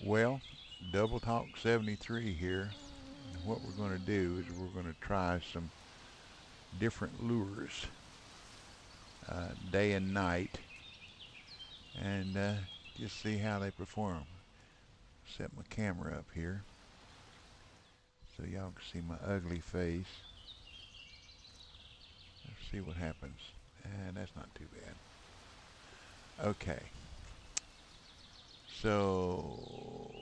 Well, Double Talk 73 here. And what we're going to do is we're going to try some different lures, day and night, and just see how they perform. Set my camera up here so y'all can see my ugly face. Let's see what happens. And that's not too bad. Okay. So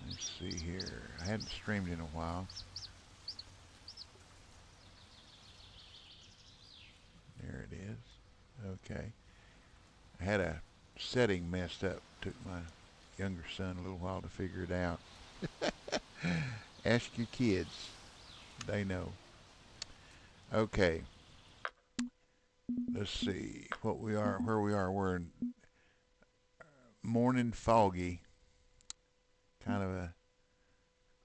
let's see here. I hadn't streamed in a while. There it is. Okay. I had a setting messed up. Took my younger son a little while to figure it out. Ask your kids. They know. Okay. Let's see what we are, where we are. We're in morning foggy, kind of a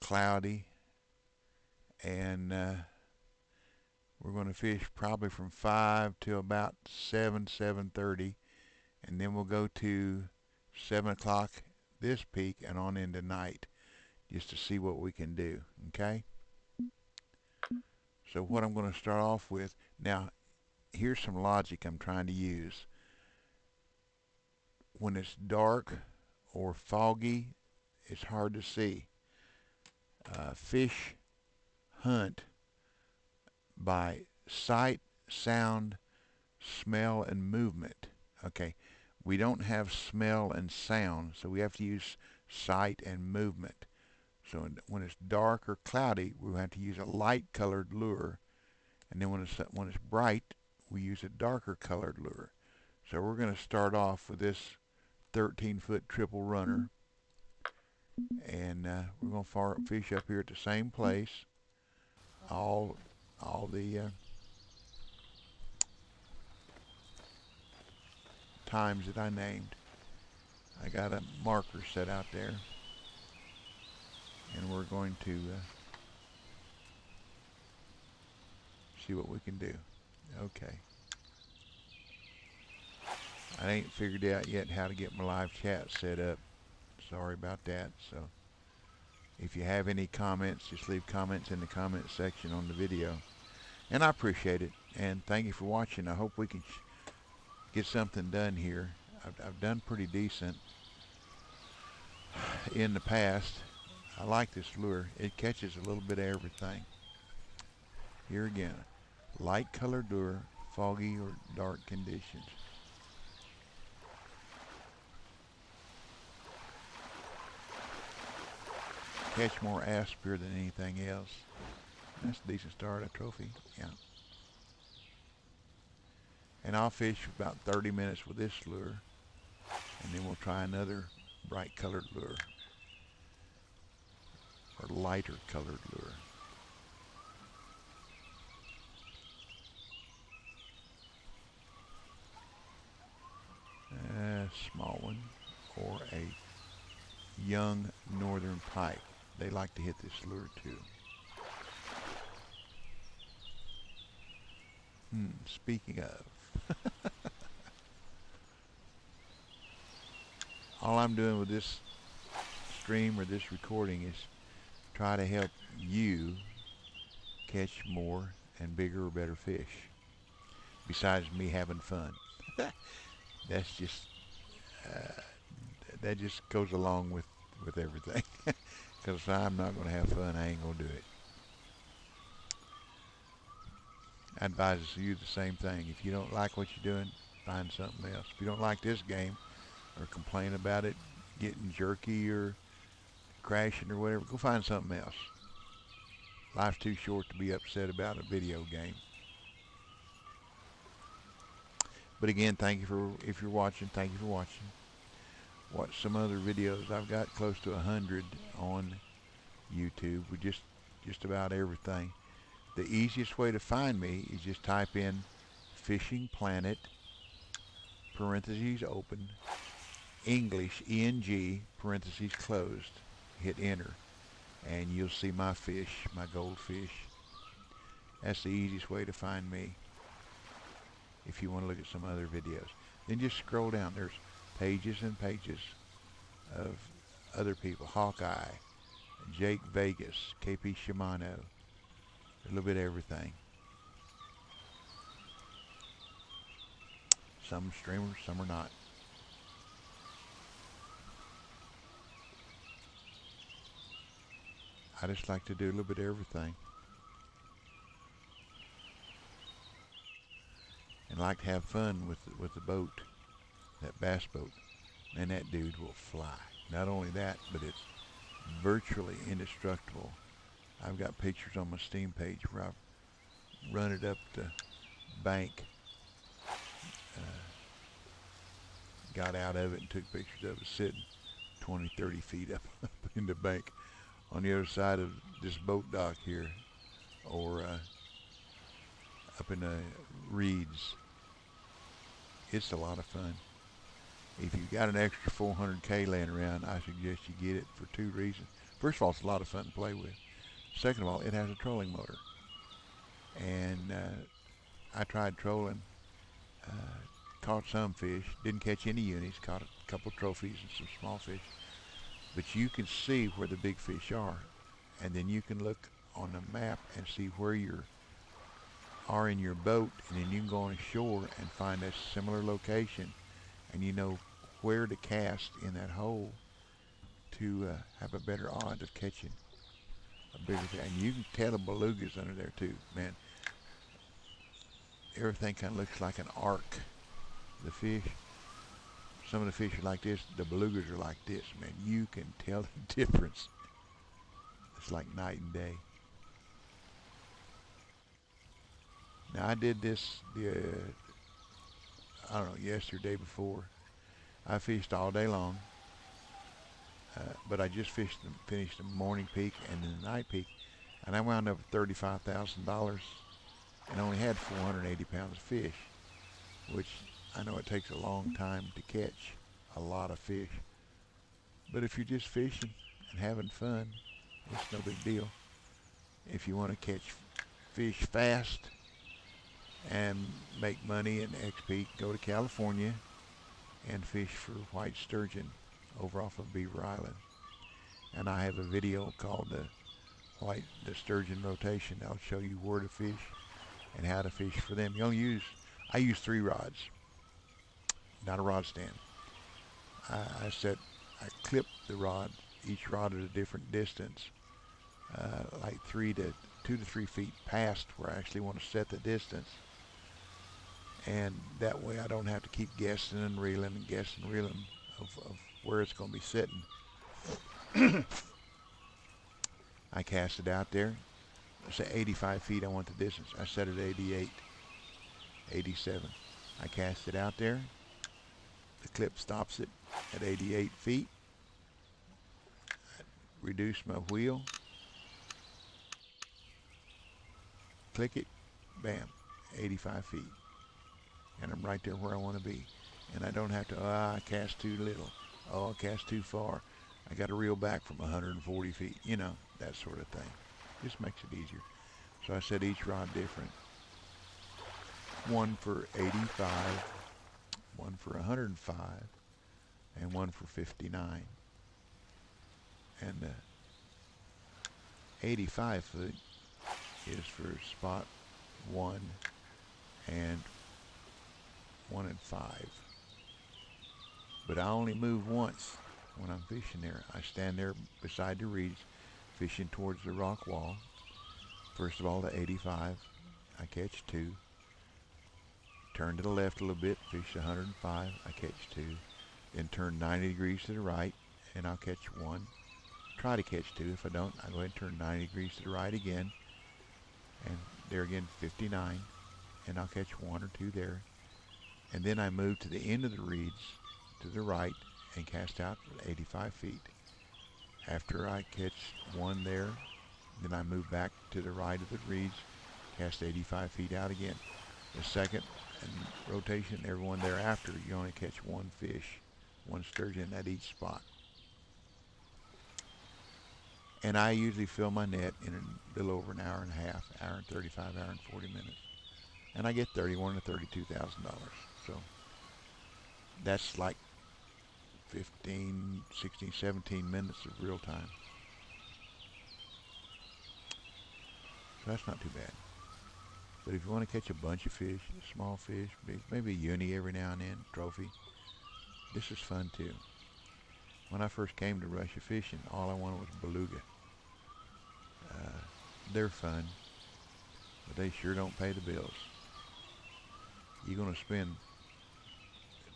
cloudy, and we're going to fish probably from 5 to about 7:30, and then we'll go to 7 o'clock this peak and on into night just to see what we can do. Okay? So what I'm going to start off with now, here's some logic I'm trying to use. When it's dark or foggy, it's hard to see. Fish hunt by sight, sound, smell, and movement. Okay, we don't have smell and sound, so we have to use sight and movement. So when it's dark or cloudy, we have to use a light-colored lure, and then when it's bright, we use a darker colored lure. So we're going to start off with this 13-foot triple runner, and we're going to fish up here at the same place. All the times that I named. I got a marker set out there, and we're going to see what we can do. Okay. I ain't figured out yet how to get my live chat set up. Sorry about that. So if you have any comments, just leave comments in the comment section on the video. And I appreciate it. And thank you for watching. I hope we can get something done here. I've done pretty decent in the past. I like this lure. It catches a little bit of everything. Here again, light colored lure, foggy or dark conditions. Catch more aspir than anything else. That's a decent start, a trophy. Yeah. And I'll fish for about 30 minutes with this lure, and then we'll try another bright colored lure or lighter colored lure. A small one or a young northern pike. They like to hit this lure too. Speaking of, all I'm doing with this stream or this recording is try to help you catch more and bigger or better fish. Besides me having fun. That's just that just goes along with everything. Because if I'm not going to have fun, I ain't going to do it. I advise you the same thing. If you don't like what you're doing, find something else. If you don't like this game or complain about it getting jerky or crashing or whatever, go find something else. Life's too short to be upset about a video game. But again, thank you for, if you're watching, thank you for watching. Watch some other videos. I've got close to 100 on YouTube with just about everything. The easiest way to find me is just type in Fishing Planet, parentheses open, English, ENG, parentheses closed. Hit enter, and you'll see my fish, my goldfish. That's the easiest way to find me if you want to look at some other videos. Then just scroll down. There's pages and pages of other people. Hawkeye, Jake Vegas, KP Shimano, a little bit of everything. Some streamers, some are not. I just like to do a little bit of everything. And like to have fun with the boat, that bass boat. And that dude will fly. Not only that, but it's virtually indestructible. I've got pictures on my Steam page where I've run it up the bank, uh, got out of it and took pictures of it sitting 20, 30 feet up in the bank on the other side of this boat dock here, or up in the reeds. It's a lot of fun. If you've got an extra 400K laying around, I suggest you get it for two reasons. First of all, it's a lot of fun to play with. Second of all, it has a trolling motor. And I tried trolling, uh, caught some fish, didn't catch any unis, caught a couple trophies and some small fish. But you can see where the big fish are. And then you can look on the map and see where you are in your boat, and then you can go on shore and find a similar location, and you know where to cast in that hole to have a better odds of catching a bigger fish. And you can tell the belugas under there too, man. Everything kind of looks like an arc. The fish, some of the fish are like this, the belugas are like this, man. You can tell the difference. It's like night and day. Now I did this I don't know, yesterday before. I fished all day long, but I just finished the morning peak and then the night peak, and I wound up with $35,000 and only had 480 pounds of fish, which I know it takes a long time to catch a lot of fish. But if you're just fishing and having fun, it's no big deal. If you want to catch fish fast and make money and XP, go to California and fish for white sturgeon over off of Beaver Island. And I have a video called the sturgeon rotation. I'll show you where to fish and how to fish for them. I use 3 rods, not a rod stand. I clip the rod, each rod at a different distance, like 2 to 3 feet past where I actually want to set the distance. And that way I don't have to keep guessing and reeling of where it's going to be sitting. I cast it out there. Say 85 feet I want the distance. I set it at 88, 87. I cast it out there. The clip stops it at 88 feet. I reduce my wheel. Click it. Bam. 85 feet. And I'm right there where I want to be. And I don't have to, I cast too little. Oh, I cast too far. I got to reel back from 140 feet. You know, that sort of thing. Just makes it easier. So I set each rod different. One for 85, one for 105, and one for 59. And 85 foot is for spot 1 and 1 and 5. But I only move once when I'm fishing there. I stand there beside the reeds, fishing towards the rock wall. First of all, the 85, I catch 2. Turn to the left a little bit, fish 105, I catch 2. Then turn 90 degrees to the right, and I'll catch 1. Try to catch 2. If I don't, I go ahead and turn 90 degrees to the right again. And there again, 59, and I'll catch 1 or 2 there. And then I move to the end of the reeds to the right and cast out 85 feet. After I catch 1 there, then I move back to the right of the reeds, cast 85 feet out again. The second and rotation, everyone thereafter, you only catch 1 fish, 1 sturgeon at each spot. And I usually fill my net in a little over an hour and a half, hour and 35, hour and 40 minutes. And I get $31,000 to $32,000. So That's like 15, 16, 17 minutes of real time. So that's not too bad. But if you want to catch a bunch of fish, small fish, maybe a uni every now and then, trophy, this is fun too. When I first came to Russia fishing, all I wanted was beluga. Uh, they're fun, but they sure don't pay the bills. You're going to spend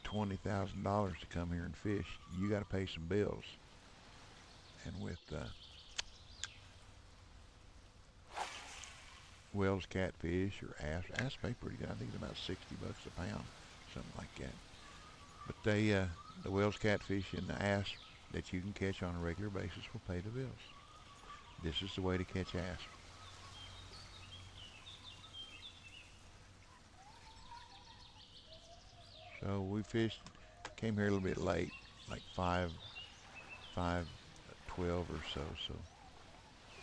$20,000 to come here and fish. You got to pay some bills. And with Wells catfish or ass pay pretty good. I think it's about $60 a pound, something like that. But the Wells catfish and the ass that you can catch on a regular basis will pay the bills. This is the way to catch ass. So we came here a little bit late, like 5:12 or so. So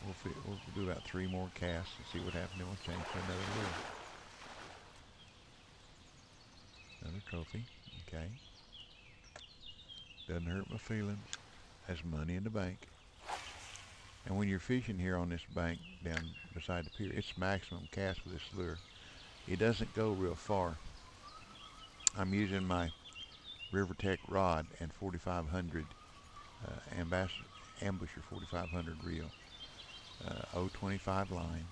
we'll do about 3 more casts and see what happens. Then we'll change to another lure. Another trophy. Okay. Doesn't hurt my feelings. Has money in the bank. And when you're fishing here on this bank down beside the pier, it's maximum cast with this lure. It doesn't go real far. I'm using my Rivertech rod and 4500 Ambusher 4500 reel, 025 line.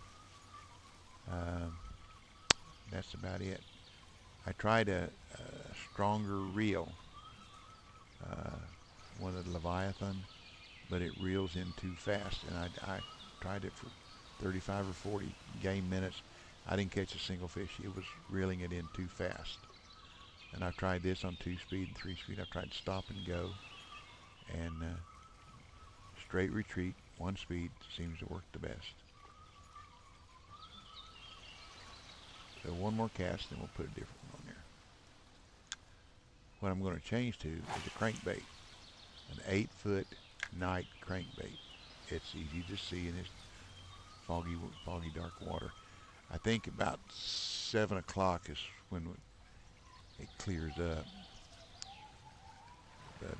That's about it. I tried a stronger reel, one of the Leviathan, but it reels in too fast, and I tried it for 35 or 40 game minutes. I didn't catch a single fish. It was reeling it in too fast. And I've tried this on 2-speed and 3-speed. I've tried stop and go and straight retreat. 1-speed seems to work the best. So one more cast, then we'll put a different one on there. What I'm going to change to is a crankbait, an 8-foot night crankbait. It's easy to see in this foggy dark water. I think about 7 o'clock is when it clears up. But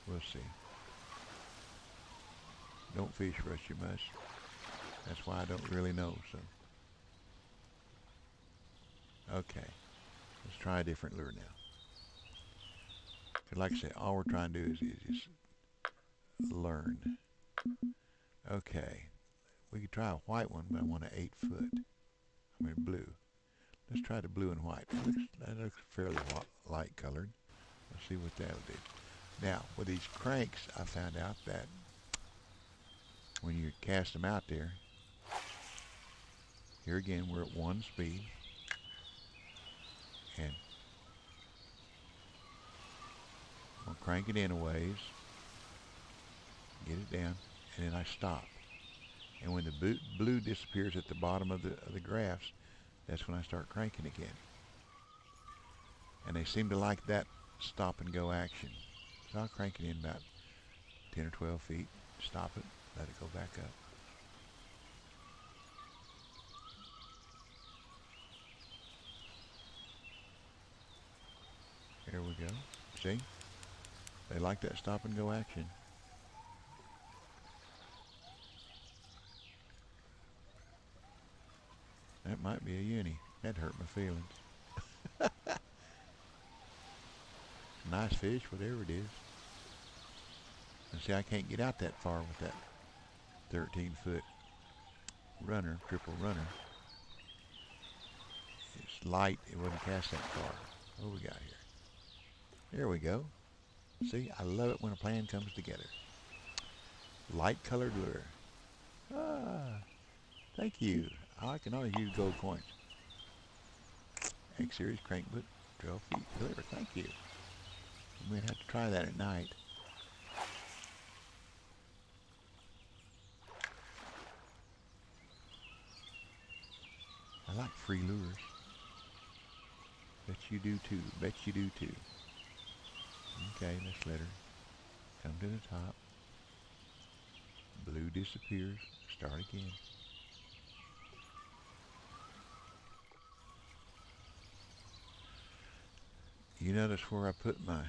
we'll see. Don't fish Russia much. That's why I don't really know. So, okay, let's try a different lure now. Like I said, all we're trying to do is just learn. Okay, we could try a white one, but I want an 8-foot. I mean blue. Let's try the blue and white. That looks fairly light colored. Let's see what that'll do. Now, with these cranks, I found out that when you cast them out there, here again, we're at 1 speed. And I'll crank it in a ways, get it down, and then I stop. And when the blue disappears at the bottom of the graphs, that's when I start cranking again. And they seem to like that stop and go action. So I'll crank it in about 10 or 12 feet, stop it, let it go back up. There we go. See? They like that stop and go action. That might be a uni. That hurt my feelings. Nice fish, whatever it is. And see, I can't get out that far with that 13-foot runner, triple runner. It's light. It wouldn't cast that far. What do we got here? There we go. See, I love it when a plan comes together. Light colored lure. Ah, thank you. I can always use gold coins. X-Series crankbait, 12 feet clear. Thank you. We'd have to try that at night. I like free lures. Bet you do too. Bet you do too. Okay, let's let her come to the top. Blue disappears. Start again. You notice where I put my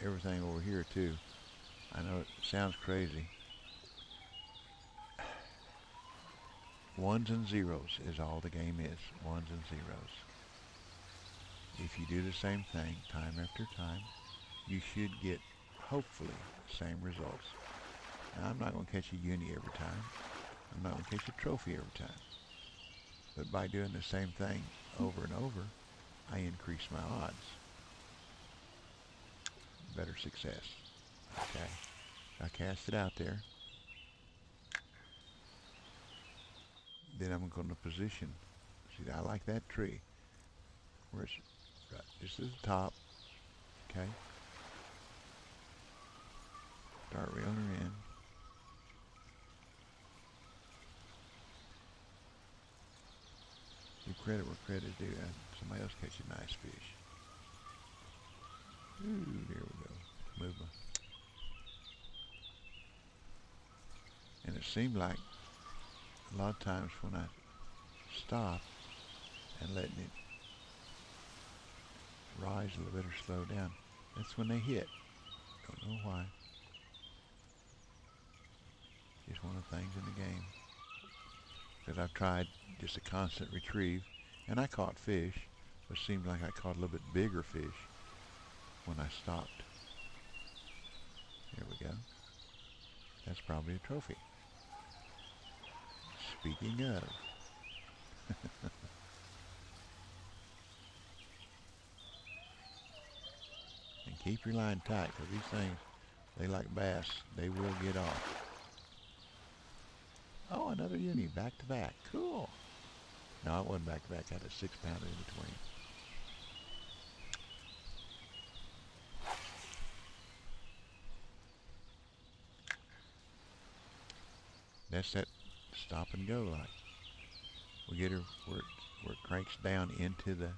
everything over here too. I know it sounds crazy. Ones and zeros is all the game is. Ones and zeros. If you do the same thing time after time, you should get, hopefully, the same results. Now, I'm not going to catch a uni every time. I'm not going to catch a trophy every time. But by doing the same thing over and over, I increase my odds. Better success. Okay. I cast it out there. Then I'm going to position. See, I like that tree. Where it's right. This is the top. Okay. Start reeling her in. Give credit where credit is due. Somebody else catch a nice fish. Ooh, there we go. Move on. And it seemed like a lot of times when I stop and letting it rise a little bit or slow down, that's when they hit. Don't know why. Just one of the things in the game. Because I've tried just a constant retrieve, and I caught fish, but it seemed like I caught a little bit bigger fish when I stopped. There we go. That's probably a trophy. Speaking of. And keep your line tight, because these things, they like bass. They will get off. Oh, another uni, back to back. Cool. No, it wasn't back to back. I had a 6 pounder in between. That's that stop and go like. We get her where it cranks down into the,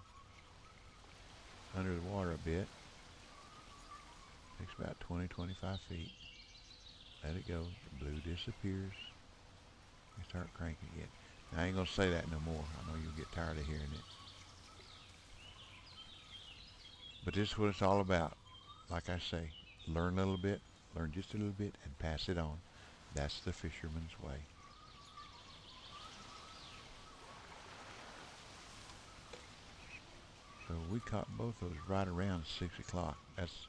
under the water a bit. Takes about 20, 25 feet. Let it go. The blue disappears. We start cranking again. Now, I ain't going to say that no more. I know you'll get tired of hearing it. But this is what it's all about. Like I say, learn a little bit, learn just a little bit, and pass it on. That's the fisherman's way. So we caught both those right around 6 o'clock. That's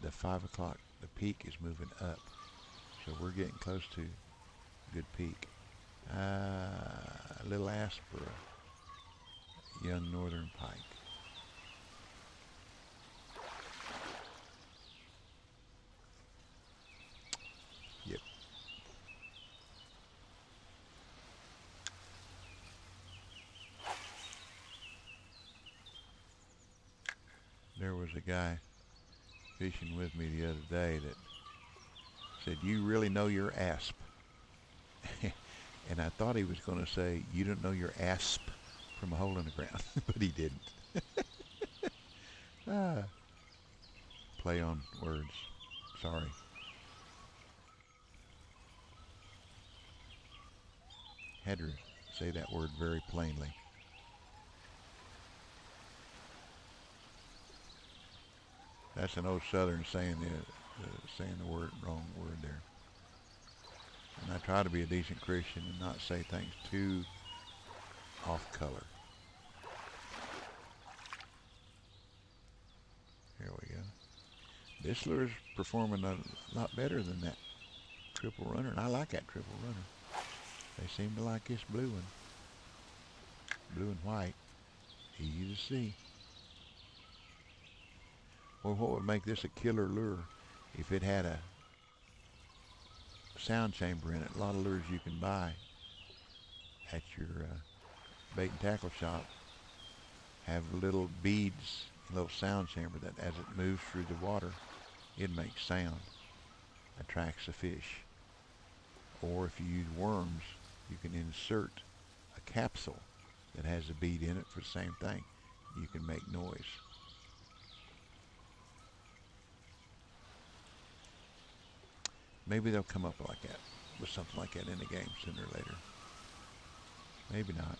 the 5 o'clock. The peak is moving up. So we're getting close to good peak. A little aspera, young northern pike. Yep. There was a guy fishing with me the other day that said, "You really know your asp." And I thought he was going to say, "You don't know your asp from a hole in the ground," but he didn't. ah, play on words. Sorry. Had to say that word very plainly. That's an old Southern saying, saying the wrong word there. And I try to be a decent Christian and not say things too off color. Here we go. This lure's performing a lot better than that triple runner, and I like that triple runner. They seem to like this blue one. Blue and white. Easy to see. Well, what would make this a killer lure if it had a sound chamber in it? A lot of lures you can buy at your bait and tackle shop have little beads, a little sound chamber that as it moves through the water, it makes sound, attracts a fish. Or if you use worms, you can insert a capsule that has a bead in it for the same thing. You can make noise. Maybe they'll come up like that, with something like that in the game sooner or later. Maybe not.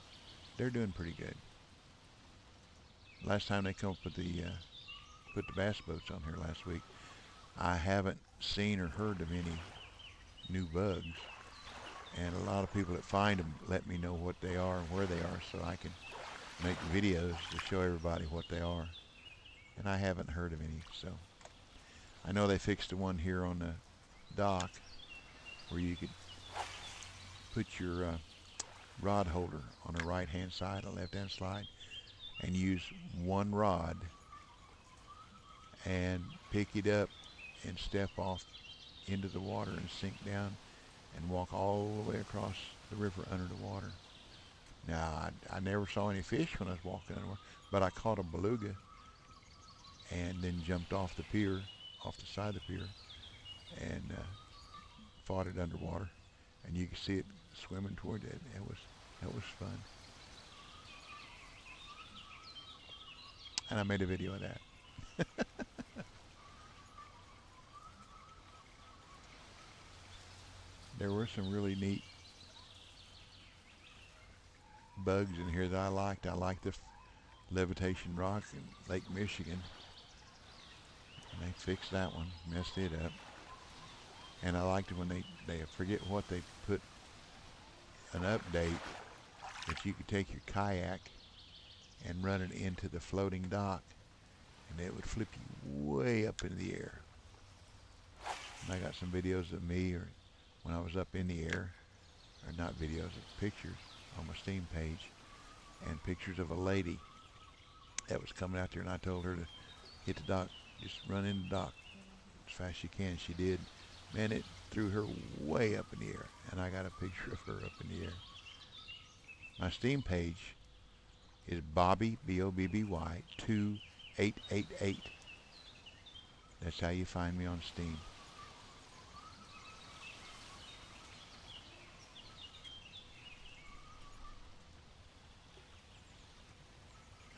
They're doing pretty good. last time they come up with the put the bass boats on here last week, I haven't seen or heard of any new bugs. And a lot of people that find them let me know what they are and where they are so I can make videos to show everybody what they are. And I haven't heard of any, so I know they fixed the one here on the dock where you could put your rod holder on the right hand side, the left hand slide, and use one rod and pick it up and step off into the water and sink down and walk all the way across the river under the water. Now, I never saw any fish when I was walking underwater, but I caught a beluga and then jumped off the pier, off the side of the pier, and fought it underwater. And you could see it swimming toward it. That was fun. And I made a video of that. There were some really neat bugs in here that I liked. I liked the levitation rock in Lake Michigan. And they fixed that one, messed it up. And I liked it when they forget what they put an update that you could take your kayak and run it into the floating dock and it would flip you way up in the air. And I got some videos of me or when I was up in the air, or not videos, pictures on my Steam page, and pictures of a lady that was coming out there, and I told her to hit the dock, just run in the dock as fast as you can. She did. Man, it threw her way up in the air, and I got a picture of her up in the air. My Steam page is Bobby, B-O-B-B-Y, 2888. That's how you find me on Steam.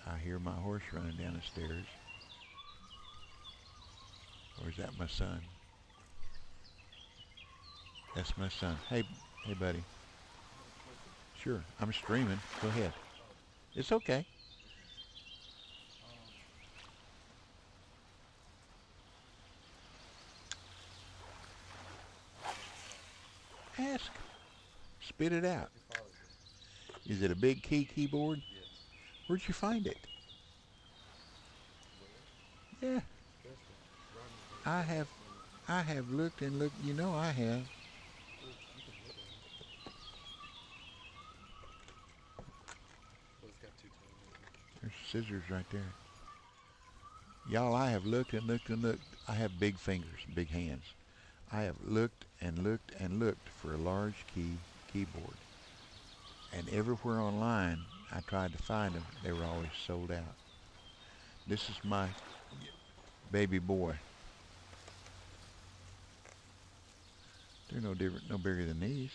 I hear my horse running down the stairs. Or is that my son? That's my son. Hey, buddy. Sure, I'm streaming. Go ahead. It's okay. Ask. Spit it out. Is it a big keyboard? Where'd you find it? Yeah. I have looked and looked. You know I have. There's scissors right there. Y'all, I have looked and looked and looked. I have big fingers, big hands. I have looked and looked and looked for a large keyboard. And everywhere online I tried to find them, they were always sold out. This is my baby boy. They're no different, no bigger than these.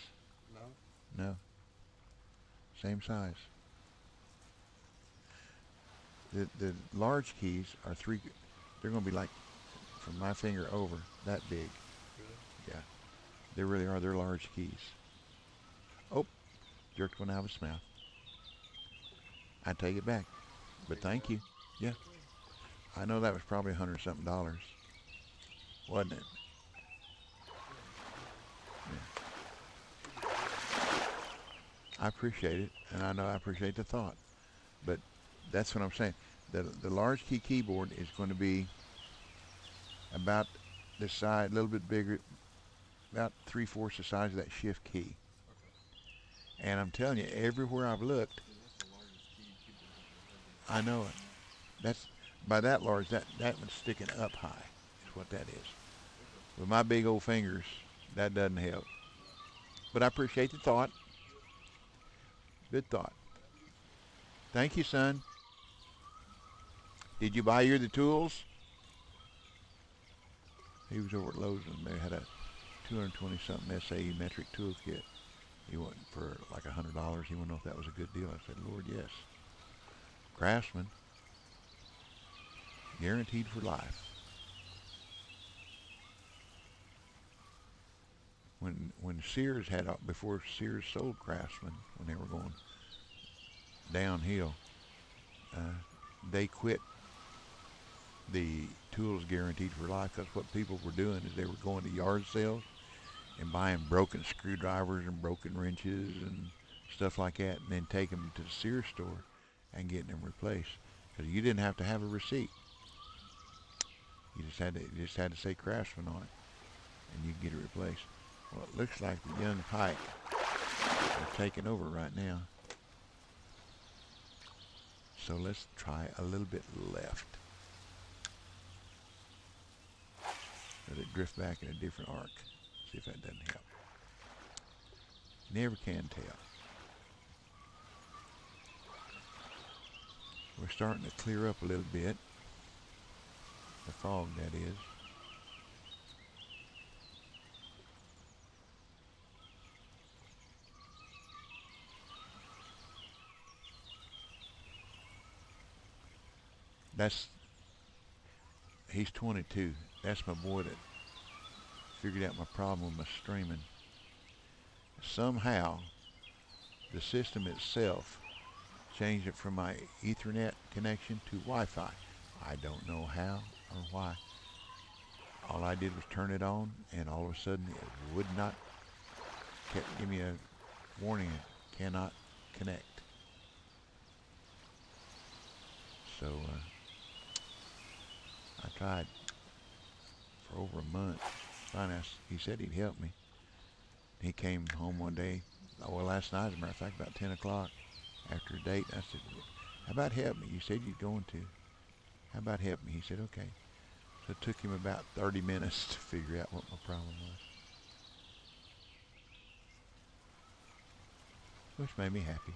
No? No. Same size. The large keys are they're going to be like from my finger over, that big. Really? Yeah. They really are. They're large keys. Oh, jerked one out of his mouth. I take it back. But thank you. Yeah. I know that was probably $100-something, wasn't it? Yeah. I appreciate it, and I know I appreciate the thought. But that's what I'm saying. The large keyboard is going to be about this size, a little bit bigger, about 3/4 the size of that shift key. Okay. And I'm telling you, everywhere I've looked, I know it. That's by that large. That one's sticking up high. Is what that is. With my big old fingers, that doesn't help. But I appreciate the thought. Good thought. Thank you, son. Did you buy the tools? He was over at Lowe's and they had a 220-something SAE metric tool kit. He went for like $100. He wanted to know if that was a good deal. I said, Lord, yes. Craftsman. Guaranteed for life. When Sears before Sears sold Craftsman, when they were going downhill, they quit the tools guaranteed for life because what people were doing is they were going to yard sales and buying broken screwdrivers and broken wrenches and stuff like that, and then taking them to the Sears store and getting them replaced. Because you didn't have to have a receipt. You just had to say Craftsman on it, and you can get it replaced. Well, it looks like the young pike are taking over right now. So let's try a little bit left. Let it drift back in a different arc. See if that doesn't help. Never can tell. We're starting to clear up a little bit. The fog, that is. That's He's 22. That's my boy that figured out my problem with my streaming. Somehow, the system itself changed it from my Ethernet connection to Wi-Fi. I don't know how or why. All I did was turn it on, and all of a sudden it would not give me a warning. It cannot connect. So I tried for over a month. Finally, he said he'd help me. He came home one day, well, last night, as a matter of fact, about 10 o'clock after a date. I said, how about help me? You said you'd going to. How about help me? He said, okay. So it took him about 30 minutes to figure out what my problem was, which made me happy.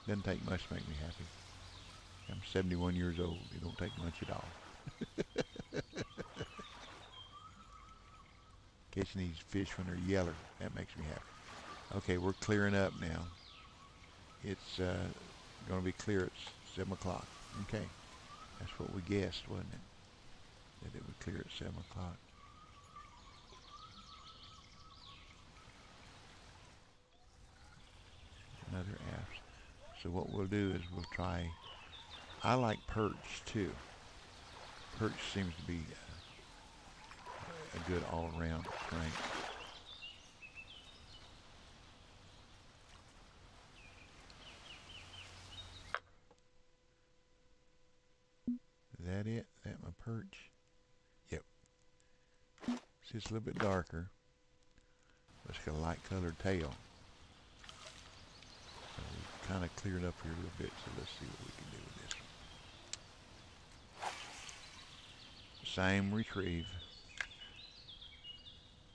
Doesn't take much to make me happy. I'm 71 years old. It don't take much at all. Catching these fish when they're yeller, that makes me happy. Okay, we're clearing up now. It's going to be clear at 7 o'clock. Okay, that's what we guessed, wasn't it? That it would clear at 7 o'clock. Another apps. So what we'll do is we'll try, I like perch too. Perch seems to be a good all-around crank. Is that it? Is that my perch? Yep. See, it's a little bit darker. But it's got a light colored tail. So we kind of cleared up here a little bit, so let's see what we can do with this one. Same retrieve.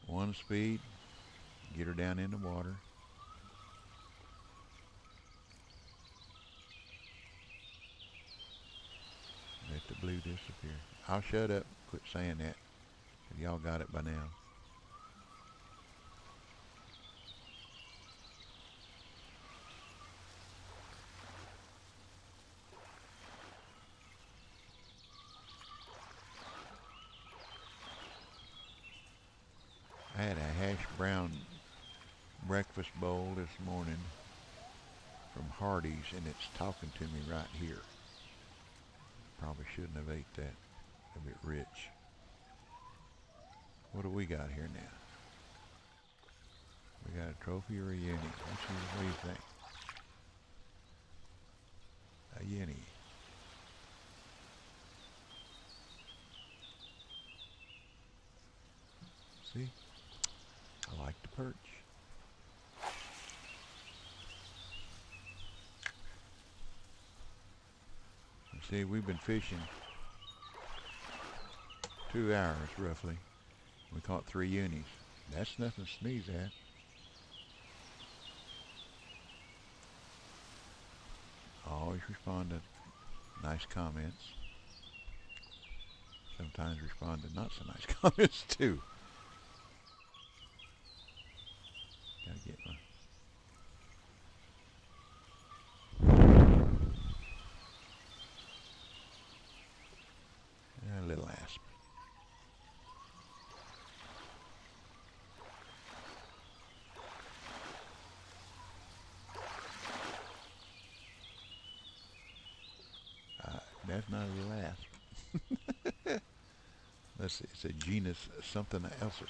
One speed, get her down in the water. Let the blue disappear. I'll shut up, quit saying that, if y'all got it by now. I had a hash brown breakfast bowl this morning from Hardee's, and it's talking to me right here. Probably shouldn't have ate that. A bit rich. What do we got here now? We got a trophy or a uni? What do you think? A uni. See? I like the perch. You see, we've been fishing 2 hours roughly. We caught 3 unis. That's nothing to sneeze at. I always respond to nice comments. Sometimes respond to not so nice comments too. Gotta get my a little asp. That's not a real asp. Let's see. It's a genus something else.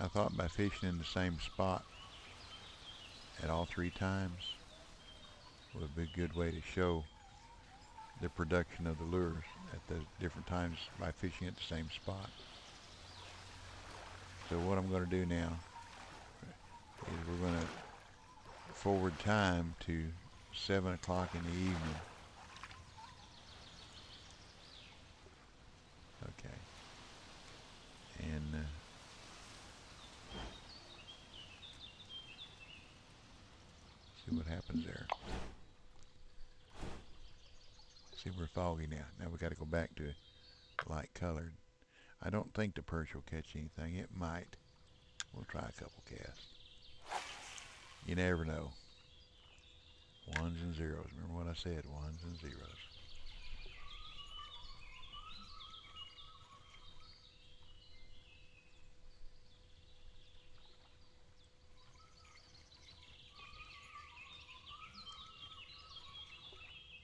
I thought by fishing in the same spot at all three times would be a good way to show the production of the lures at the different times by fishing at the same spot. So what I'm going to do now is we're going to forward time to 7 o'clock in the evening. Okay. And see what happens there. See, we're foggy now. Now we got to go back to light colored. I don't think the perch will catch anything. It might. We'll try a couple casts. You never know. Ones and zeros. Remember what I said, ones and zeros.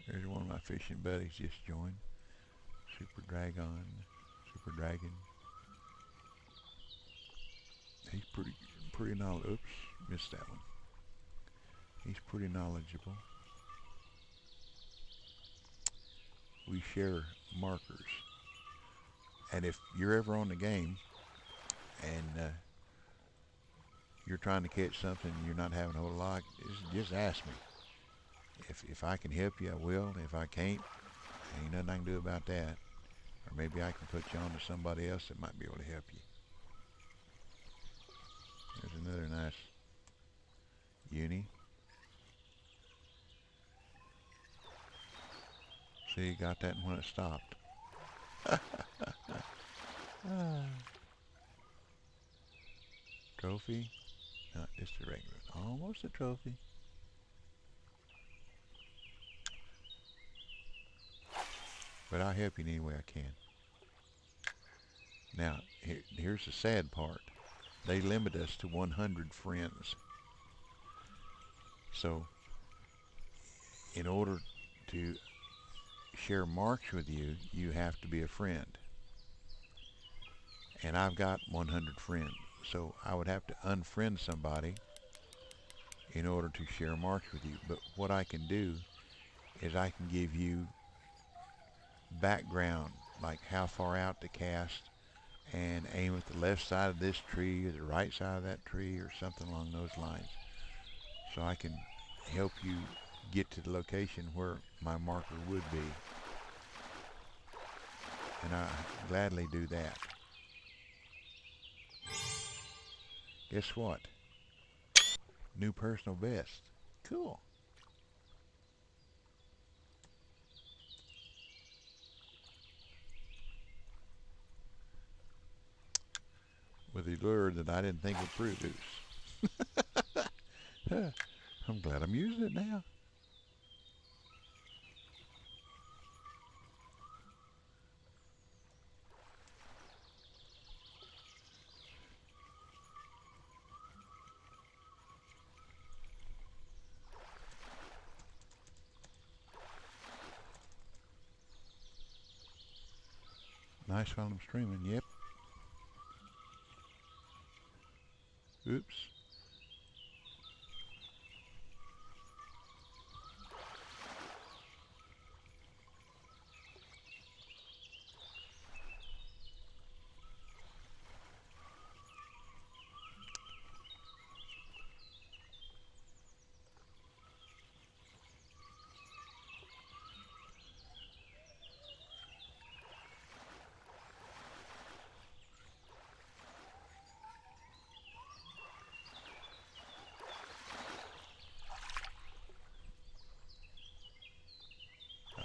There's one of my fishing buddies just joined. Super Dragon. He's pretty knowledgeable. Oops, missed that one. He's pretty knowledgeable. We share markers. And if you're ever on the game and you're trying to catch something and you're not having a whole lot, just ask me. If I can help you, I will. If I can't, ain't nothing I can do about that. Or maybe I can put you on to somebody else that might be able to help you. There's another nice uni. See, you got that when it stopped. Trophy? Not just a regular. Almost a trophy. But I'll help you in any way I can. Now, here's the sad part. They limit us to 100 friends. So, in order to share marks with you, you have to be a friend. And I've got 100 friends. So I would have to unfriend somebody in order to share marks with you. But what I can do is I can give you background, like how far out to cast, and aim at the left side of this tree or the right side of that tree or something along those lines. So I can help you get to the location where my marker would be. And I gladly do that. Guess what? New personal best. Cool. With a lure that I didn't think would produce. I'm glad I'm using it now. Nice while I'm streaming. Yep. Oops.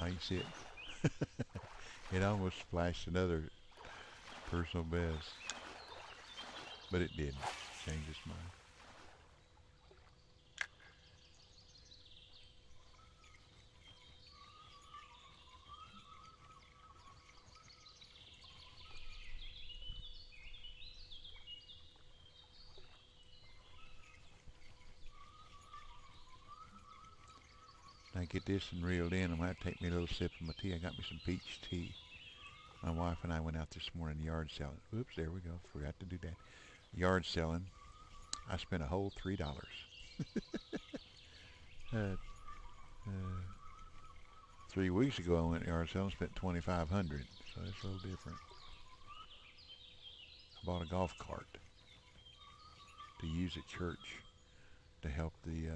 Oh, you see it. It almost splashed another personal best. But it didn't. Change its mind. I get this and reeled in, I'm going to have to take me a little sip of my tea. I got me some peach tea. My wife and I went out this morning yard selling. Oops, there we go. Forgot to do that. Yard selling. I spent a whole $3. Uh, uh, 3 weeks ago I went yard selling, spent 2,500. So it's a little different. I bought a golf cart to use at church to help the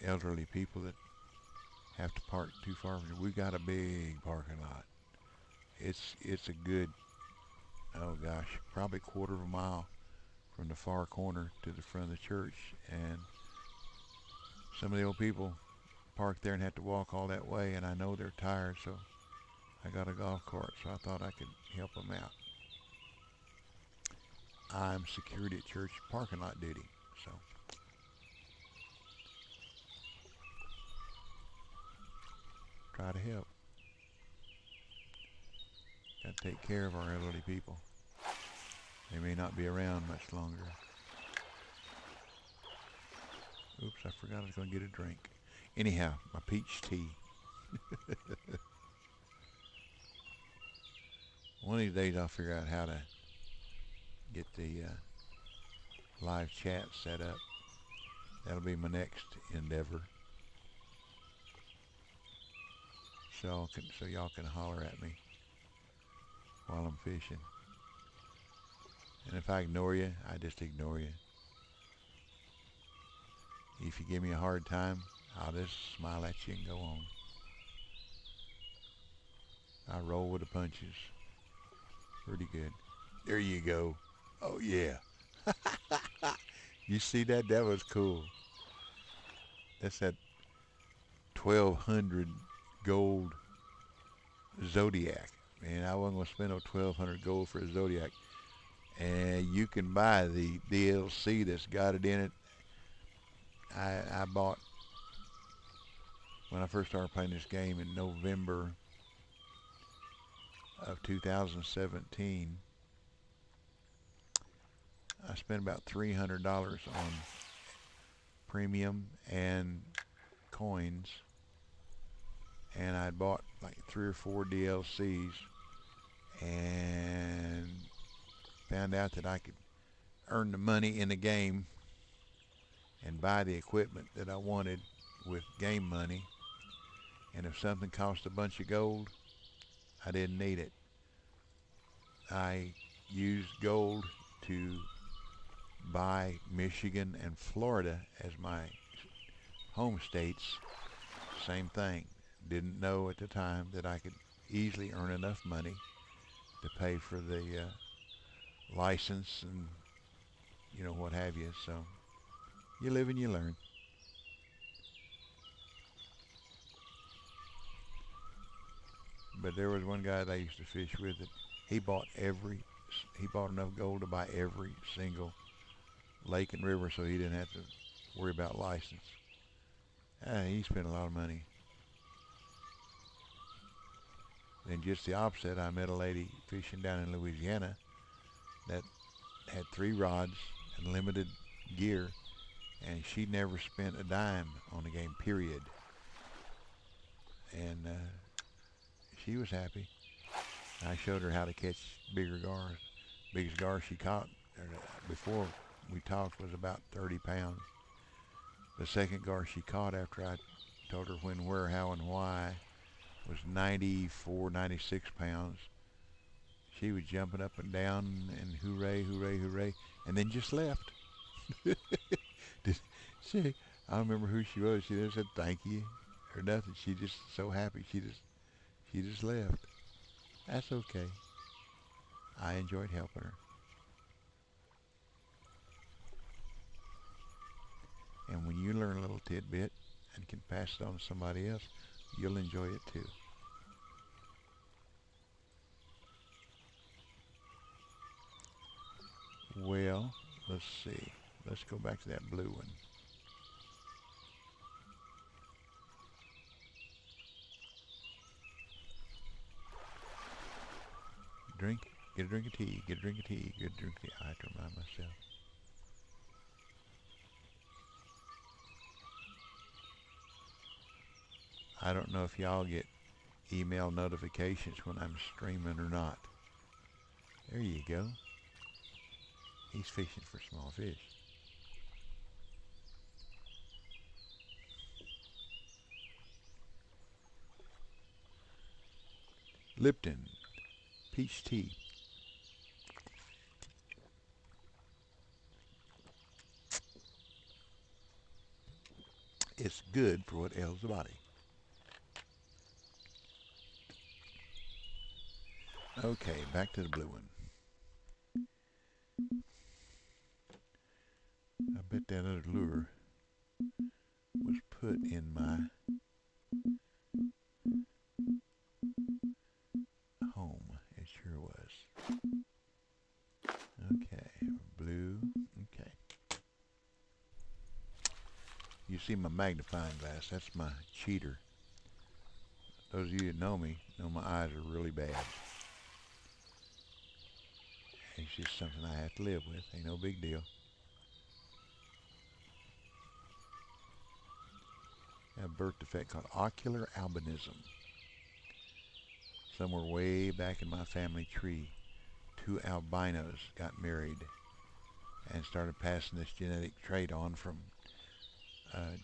elderly people that have to park too far from here. We got a big parking lot. It's a good, oh gosh, probably quarter of a mile from the far corner to the front of the church, and some of the old people park there and have to walk all that way, and I know they're tired, so I got a golf cart, so I thought I could help them out. I'm security at church parking lot duty, so try to help. Got to take care of our elderly people. They may not be around much longer. Oops, I forgot I was going to get a drink. Anyhow, my peach tea. One of these days I'll figure out how to get the live chat set up. That'll be my next endeavor. So y'all can holler at me while I'm fishing. And if I ignore you, I just ignore you. If you give me a hard time, I'll just smile at you and go on. I roll with the punches. Pretty good. There you go. Oh yeah. You see that? That was cool. That's that 1200 gold Zodiac. Man, I wasn't gonna spend no 1200 gold for a Zodiac. And you can buy the DLC that's got it in it. I bought when I first started playing this game in November of 2017. I spent about $300 on premium and coins, and I bought like 3 or 4 DLCs, and found out that I could earn the money in the game and buy the equipment that I wanted with game money. And if something cost a bunch of gold, I didn't need it. I used gold to buy Michigan and Florida as my home states. Same thing. Didn't know at the time that I could easily earn enough money to pay for the license and what have you. So you live and you learn. But there was one guy that I used to fish with that he bought enough gold to buy every single lake and river, so he didn't have to worry about license. He spent a lot of money. Then just the opposite, I met a lady fishing down in Louisiana that had 3 rods and limited gear, and she never spent a dime on the game, period. And she was happy. I showed her how to catch bigger gars. Biggest gar she caught before we talked was about 30 pounds. The second gar she caught after I told her when, where, how, and why was 94, 96 pounds. She was jumping up and down and hooray, hooray, hooray, and then just left. I don't remember who she was. She never said thank you or nothing. She just so happy. She just left. That's okay. I enjoyed helping her. And when you learn a little tidbit and can pass it on to somebody else, you'll enjoy it too. Well, let's see. Let's go back to that blue one. Drink, get a drink of tea, get a drink of tea, get a drink of tea. I have to remind myself. I don't know if y'all get email notifications when I'm streaming or not. There you go. He's fishing for small fish. Lipton peach tea. It's good for what ails the body. Okay, back to the blue one. I bet that other lure was put in my home. It sure was. Okay, blue. Okay. You see my magnifying glass. That's my cheater. Those of you that know me know my eyes are really bad. It's just something I have to live with. Ain't no big deal. I have a birth defect called ocular albinism. Somewhere way back in my family tree, two albinos got married and started passing this genetic trait on from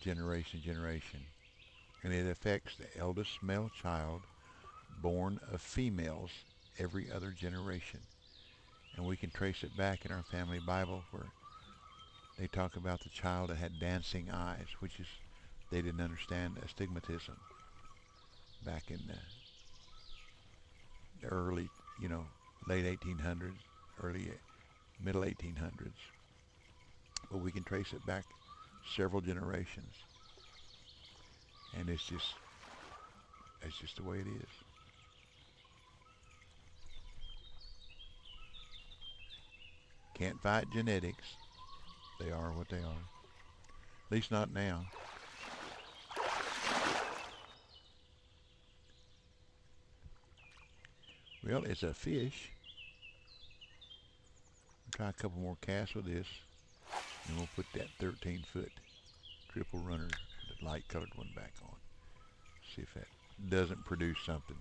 generation to generation. And it affects the eldest male child born of females every other generation. And we can trace it back in our family Bible where they talk about the child that had dancing eyes, which is, they didn't understand astigmatism back in the early, late 1800s, early, middle 1800s. But we can trace it back several generations. And it's just the way it is. Can't fight genetics. They are what they are. At least not now. Well, it's a fish. We'll try a couple more casts with this. And we'll put that 13-foot triple runner, the light colored one, back on. See if that doesn't produce something.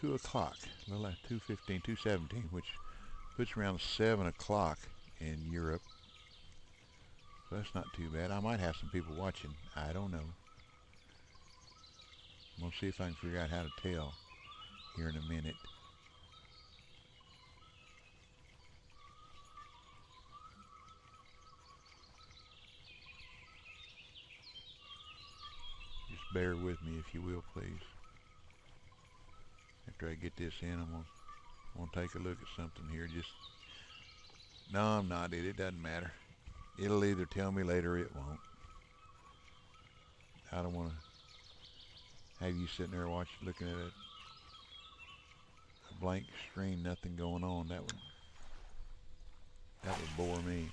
$2:00, a little like 2:15, 2:17, which puts around 7 o'clock in Europe. So that's not too bad. I might have some people watching. I don't know. I'm going to see if I can figure out how to tell here in a minute. Just bear with me if you will, please. After I get this in, I'm going to take a look at something here. No, I'm not. It doesn't matter. It'll either tell me later or it won't. I don't want to have you sitting there looking at a blank screen, nothing going on. That would bore me.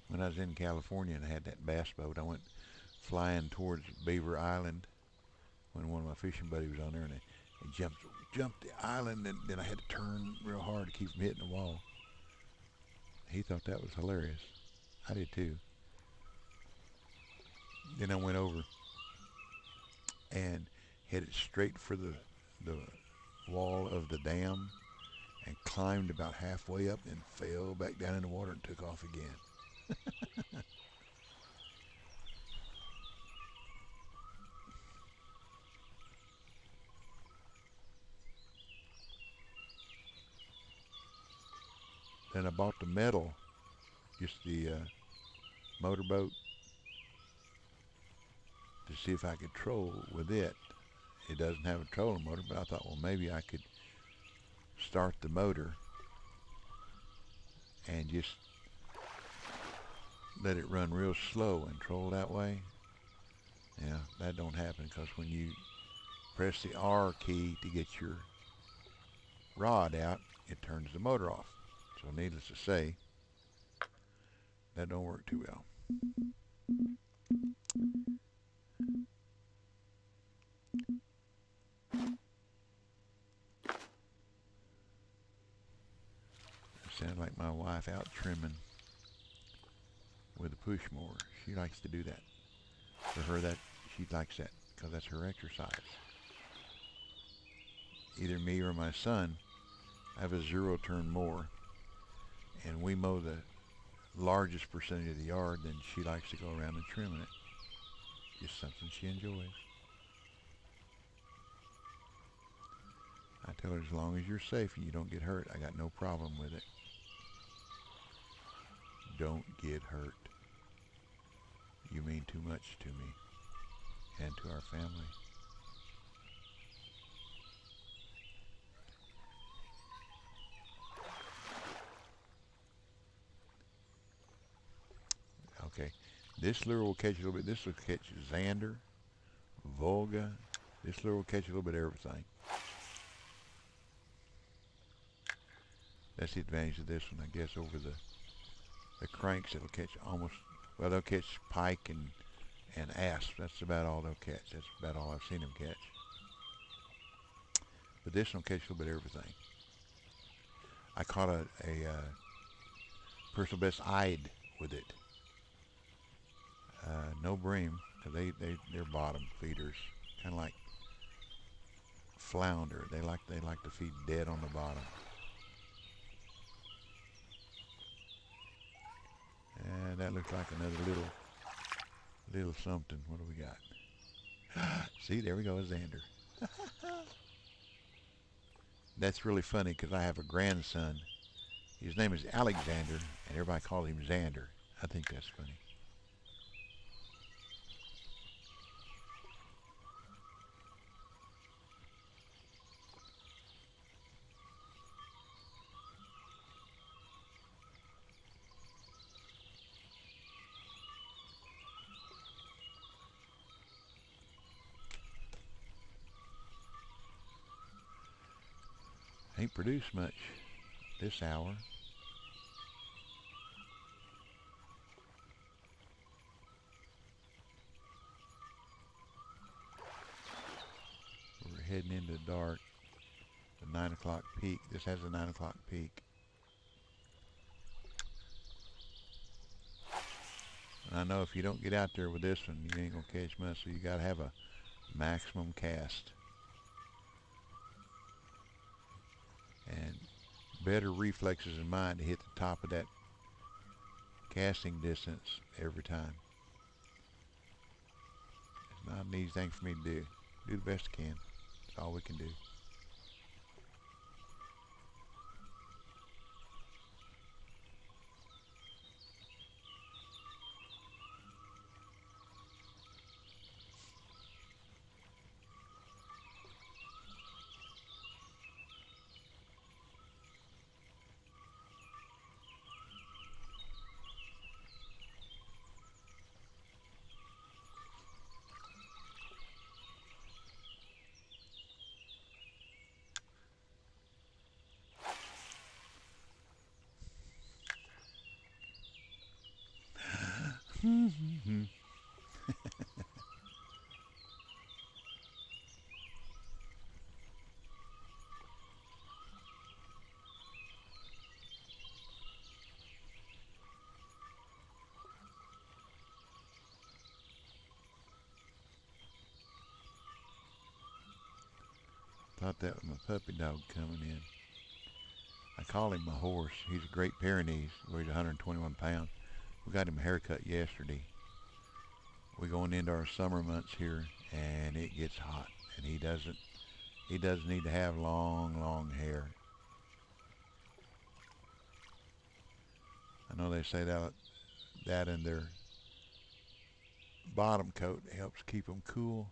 When I was in California and I had that bass boat, I went flying towards Beaver Island when one of my fishing buddies was on there, and he jumped the island, and then I had to turn real hard to keep from hitting the wall. He thought that was hilarious. I did too. Then I went over and headed straight for the wall of the dam and climbed about halfway up and fell back down in the water and took off again. Then I bought the metal, just the motorboat, to see if I could troll with it. It doesn't have a trolling motor, but I thought, well, maybe I could start the motor and just let it run real slow and troll that way. Yeah, that don't happen, because when you press the R key to get your rod out, it turns the motor off. So needless to say, that don't work too well. It sounds like my wife out trimming with a push mower. She likes to do that. For her, that she likes that because that's her exercise. Either me or my son have a zero-turn mower, and we mow the largest percentage of the yard. Then she likes to go around and trimming it. Just something she enjoys. I tell her as long as you're safe and you don't get hurt, I got no problem with it. Don't get hurt. You mean too much to me and to our family. Okay, this lure will catch a little bit. This will catch Xander, Volga. This lure will catch a little bit of everything. That's the advantage of this one, I guess, over the cranks. It'll catch almost, well, they'll catch pike and asp. That's about all they'll catch. That's about all I've seen them catch. But this one will catch a little bit of everything. I caught a personal best eyed with it. No bream, because they're bottom feeders, kind of like flounder. They like to feed dead on the bottom. And that looks like another little something. What do we got? See, there we go, Xander. That's really funny because I have a grandson. His name is Alexander, and everybody calls him Xander. I think that's funny. Ain't produced much this hour. We're heading into dark. The 9 o'clock peak. This has a 9 o'clock peak. And I know if you don't get out there with this one, you ain't gonna catch much. So you gotta have a maximum cast and better reflexes in mind to hit the top of that casting distance every time. It's not an easy thing for me to do. Do the best I can. That's all we can do. Thought that was my puppy dog coming in. I call him my horse. He's a Great Pyrenees, weighs 121 pounds. We got him a haircut yesterday. We're going into our summer months here, and it gets hot. And he doesn't need to have long hair. I know they say that in their bottom coat helps keep them cool.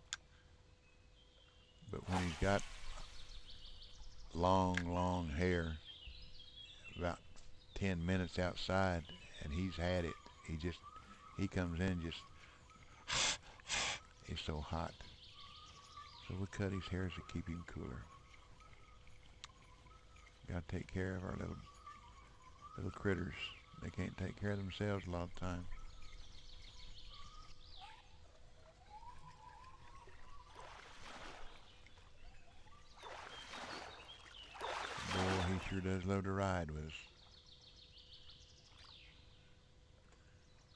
But when he's got long hair, about 10 minutes outside, and he's had it, he comes in just, it's so hot. So we cut his hairs to keep him cooler. Got to take care of our little critters. They can't take care of themselves a lot of the time. Boy, he sure does love to ride with us.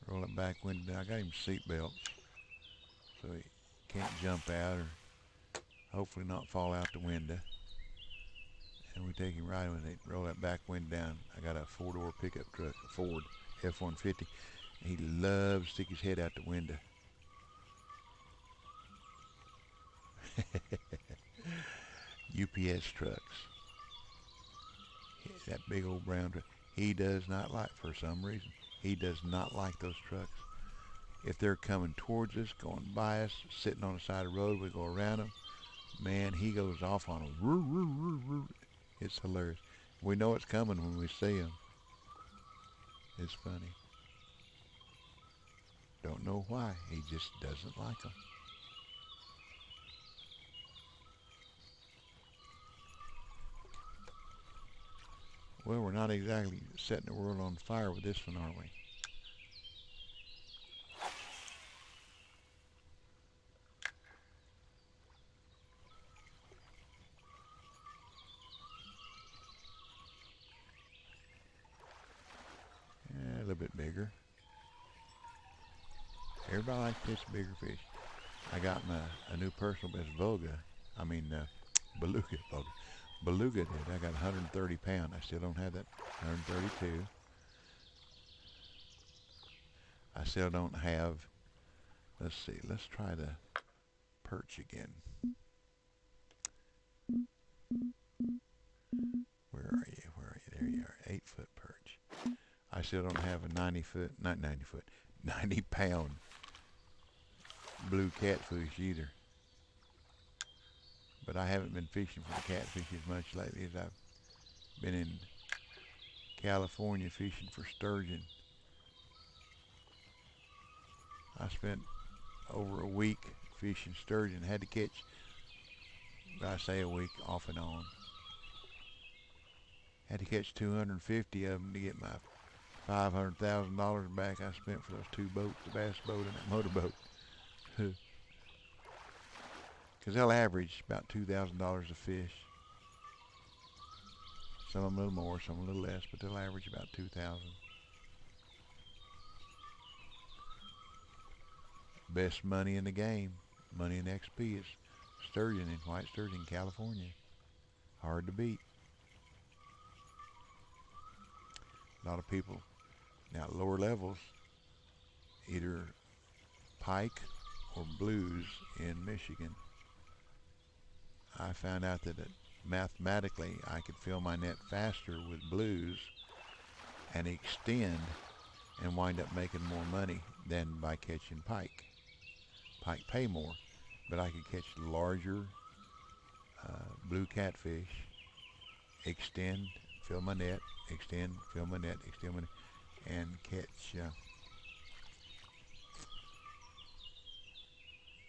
Roll it back window. I got him seat belts so he can't jump out or hopefully not fall out the window. And we take him riding with it. Roll that back window down. I got a four-door pickup truck, a Ford F-150. He loves to stick his head out the window. UPS trucks. That big old brown truck. He does not like, for some reason, he does not like those trucks. If they're coming towards us, going by us, sitting on the side of the road, we go around them. Man, he goes off on them. It's hilarious. We know it's coming when we see him. It's funny. Don't know why. He just doesn't like them. Well, we're not exactly setting the world on fire with this one, are we? Yeah, a little bit bigger. Everybody likes to catch bigger fish. I got a new personal best beluga. Beluga did. I got 130 pound. I still don't have that 132. I still don't have, let's see, let's try the perch again. Where are you? Where are you? There you are. 8-foot perch. I still don't have a 90 pound blue catfish either. But I haven't been fishing for the catfish as much lately as I've been in California fishing for sturgeon. I spent over a week fishing sturgeon. Had to catch, I say a week, off and on. Had to catch 250 of them to get my $500,000 back I spent for those two boats, the bass boat and that motorboat. Because they'll average about $2,000 a fish. Some of them a little more, some a little less, but they'll average about 2,000. Best money in the game, money in XP is sturgeon and white sturgeon, California. Hard to beat. A lot of people now at lower levels, either pike or blues in Michigan. I found out that mathematically I could fill my net faster with blues and extend and wind up making more money than by catching pike. Pike pay more, but I could catch larger blue catfish, extend, fill my net, extend, fill my net, extend my net, and catch,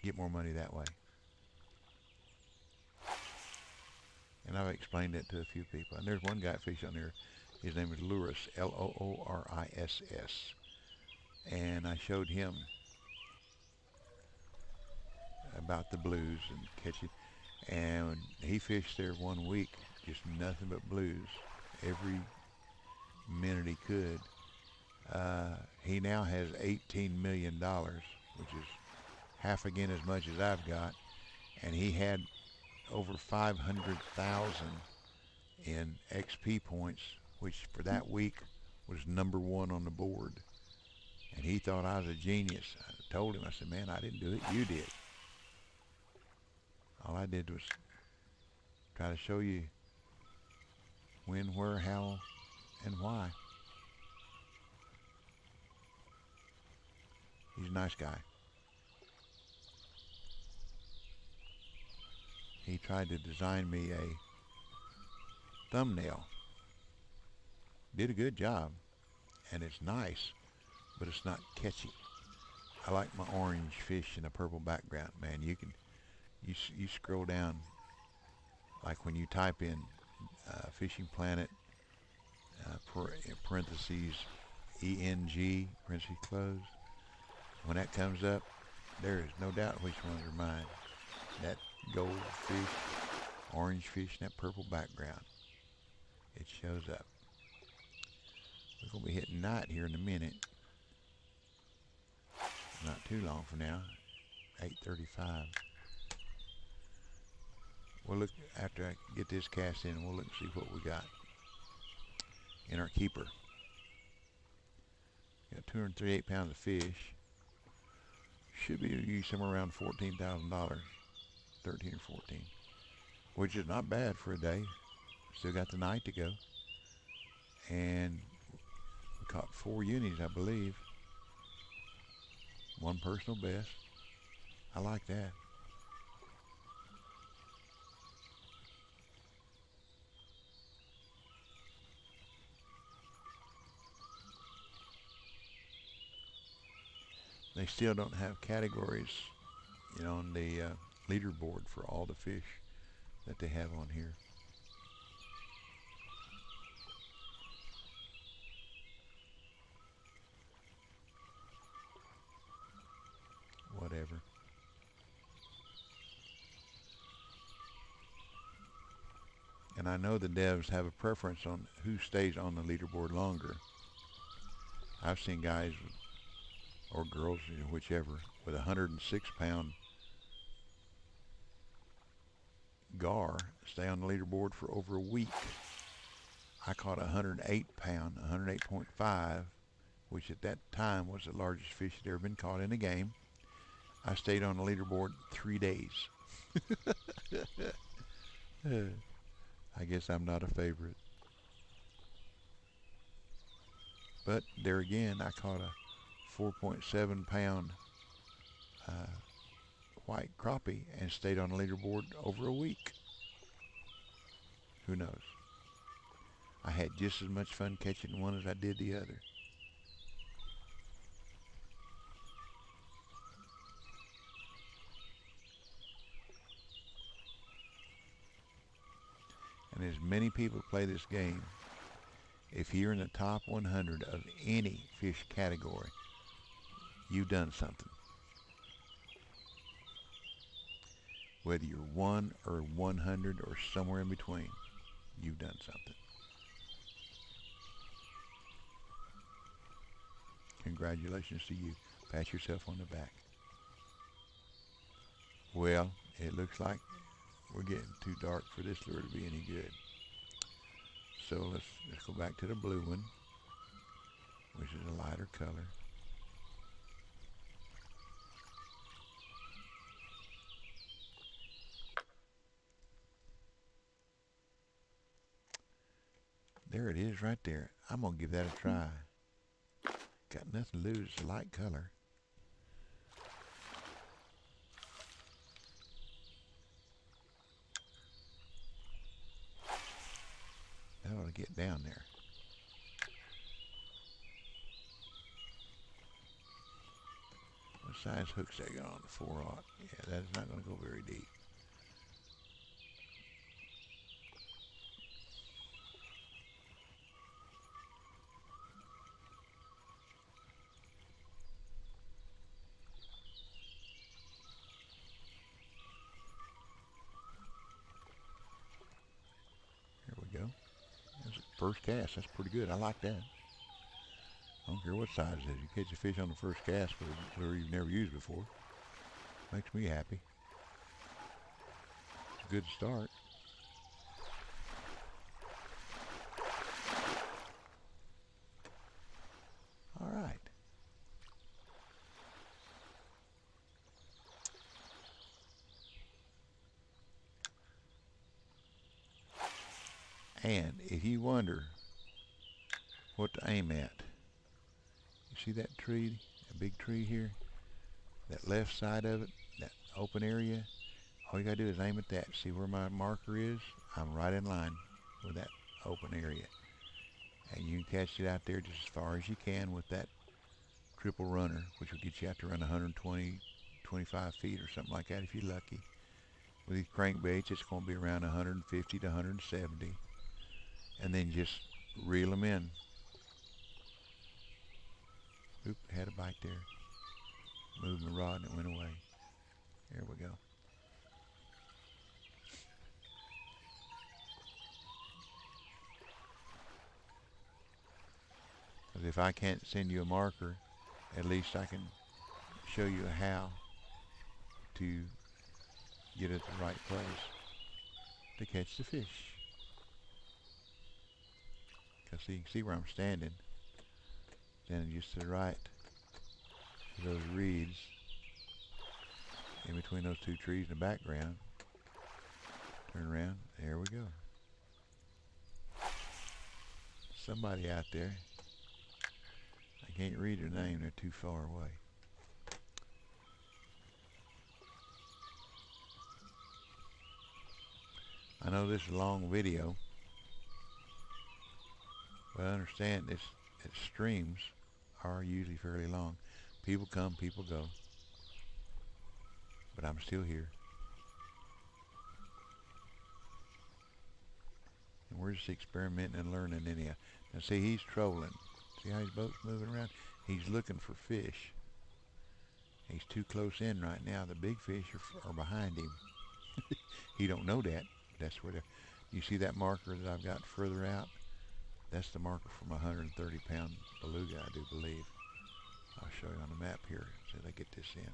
get more money that way. And I've explained that to a few people. And there's one guy fishing on there. His name is Louris, Looriss. And I showed him about the blues and catching. And he fished there 1 week, just nothing but blues, every minute he could. He now has $18 million, which is half again as much as I've got. And he had over 500,000 in XP points, which for that week was #1 on the board. And he thought I was a genius. I told him, I said, man, I didn't do it, you did. All I did was try to show you when, where, how, and why. He's a nice guy. He tried to design me a thumbnail. Did a good job, and it's nice, but it's not catchy. I like my orange fish in a purple background. Man, you scroll down, like when you type in Fishing Planet, parentheses, ENG, parentheses closed. When that comes up, there is no doubt which ones are mine. That goldfish, orange fish, and that purple background. It shows up. We're going to be hitting night here in a minute. Not too long from now. 8:35. We'll look after I get this cast in. We'll look and see what we got in our keeper. Got 238 pounds of fish. Should be somewhere around $14,000, 13 or 14, which is not bad for a day. Still got the night to go, and we caught 4 unis, I believe. One personal best. I like that. They still don't have categories, on the leaderboard for all the fish that they have on here. Whatever. And I know the devs have a preference on who stays on the leaderboard longer. I've seen guys or girls, whichever, with a 106-pound gar stay on the leaderboard for over a week. I caught a 108-pound, 108.5, which at that time was the largest fish that ever been caught in a game. I stayed on the leaderboard 3 days. I guess I'm not a favorite. But there again, I caught a 4.7-pound white crappie and stayed on the leaderboard over a week. Who knows? I had just as much fun catching one as I did the other. And as many people play this game, if you're in the top 100 of any fish category, you've done something. Whether you're 1 or 100 or somewhere in between, you've done something. Congratulations to you. Pat yourself on the back. Well, it looks like we're getting too dark for this lure to be any good. So let's go back to the blue one, which is a lighter color. There it is right there. I'm going to give that a try. Got nothing to lose. It's a light color. That ought to get down there. What size hooks they got on the 4/0? Yeah, that is not going to go very deep. Here we go. That's the first cast. That's pretty good. I like that. I don't care what size it is. You catch a fish on the first cast with a lure you've never used before. Makes me happy. It's a good start. All right. And if you wonder what to aim at, you see that tree, a big tree here? That left side of it, that open area? All you gotta do is aim at that. See where my marker is? I'm right in line with that open area. And you can catch it out there just as far as you can with that triple runner, which will get you out to run 120, 25 feet or something like that if you're lucky. With these crankbaits, it's going to be around 150 to 170. and then just reel them in. Oop, had a bite there. Moved my rod and it went away. There we go. Because if I can't send you a marker, at least I can show you how to get at the right place to catch the fish. Because you can see where I'm standing. Standing just to the right of those reeds. In between those two trees in the background. Turn around. There we go. Somebody out there. I can't read their name. They're too far away. I know this is a long video, but I understand this. That streams are usually fairly long. People come, people go. But I'm still here. And we're just experimenting and learning anyhow. Now see, he's trolling. See how his boat's moving around? He's looking for fish. He's too close in right now. The big fish are behind him. He don't know that. That's where you see that marker that I've got further out? That's the marker from a 130-pound beluga, I do believe. I'll show you on the map here as I get this in.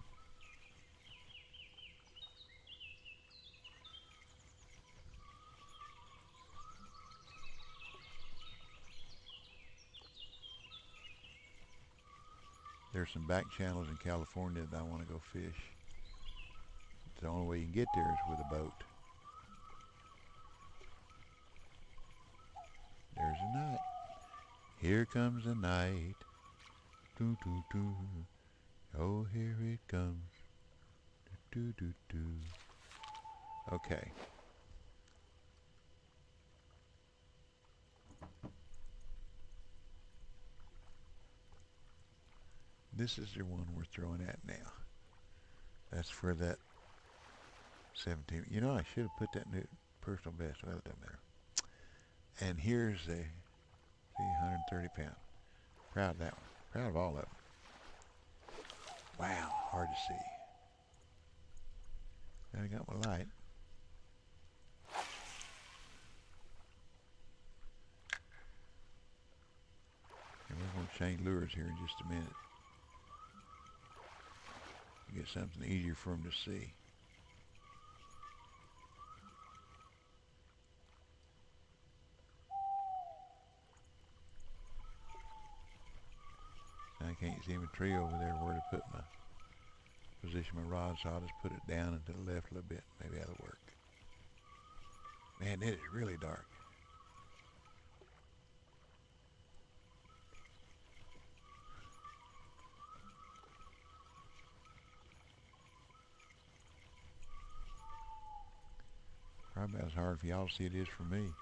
There's some back channels in California that I want to go fish. The only way you can get there is with a boat. There's a night. Here comes the night. Doo doo doo. Oh, here it comes. Doo doo doo doo. Okay. This is the one we're throwing at now. That's for that 17. You know, I should have put that new personal best. Well, it doesn't matter. And here's the 130 pound. Proud of that one. Proud of all of them. Wow, hard to see. Now I got my light. And we're going to change lures here in just a minute. Get something easier for them to see. I can't see my tree over there where to put my position my rod, so I'll just put it down and to the left a little bit. Maybe that'll work. Man, it is really dark. Probably as hard for y'all to see it is for me.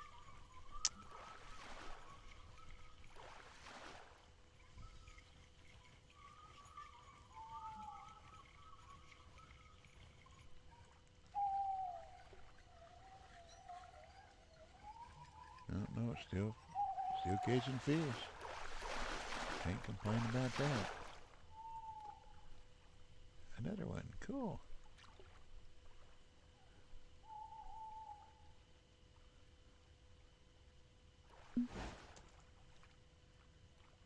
No, it's still catching fish. Can't complain about that. Another one, cool.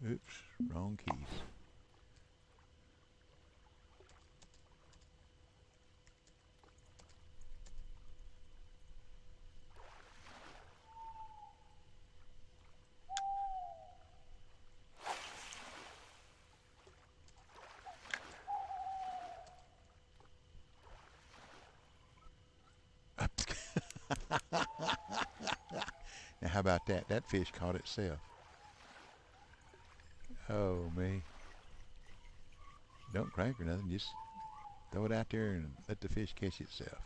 Oops, wrong keys. Now how about that? That fish caught itself. Oh me. Don't crank or nothing, just throw it out there and let the fish catch itself.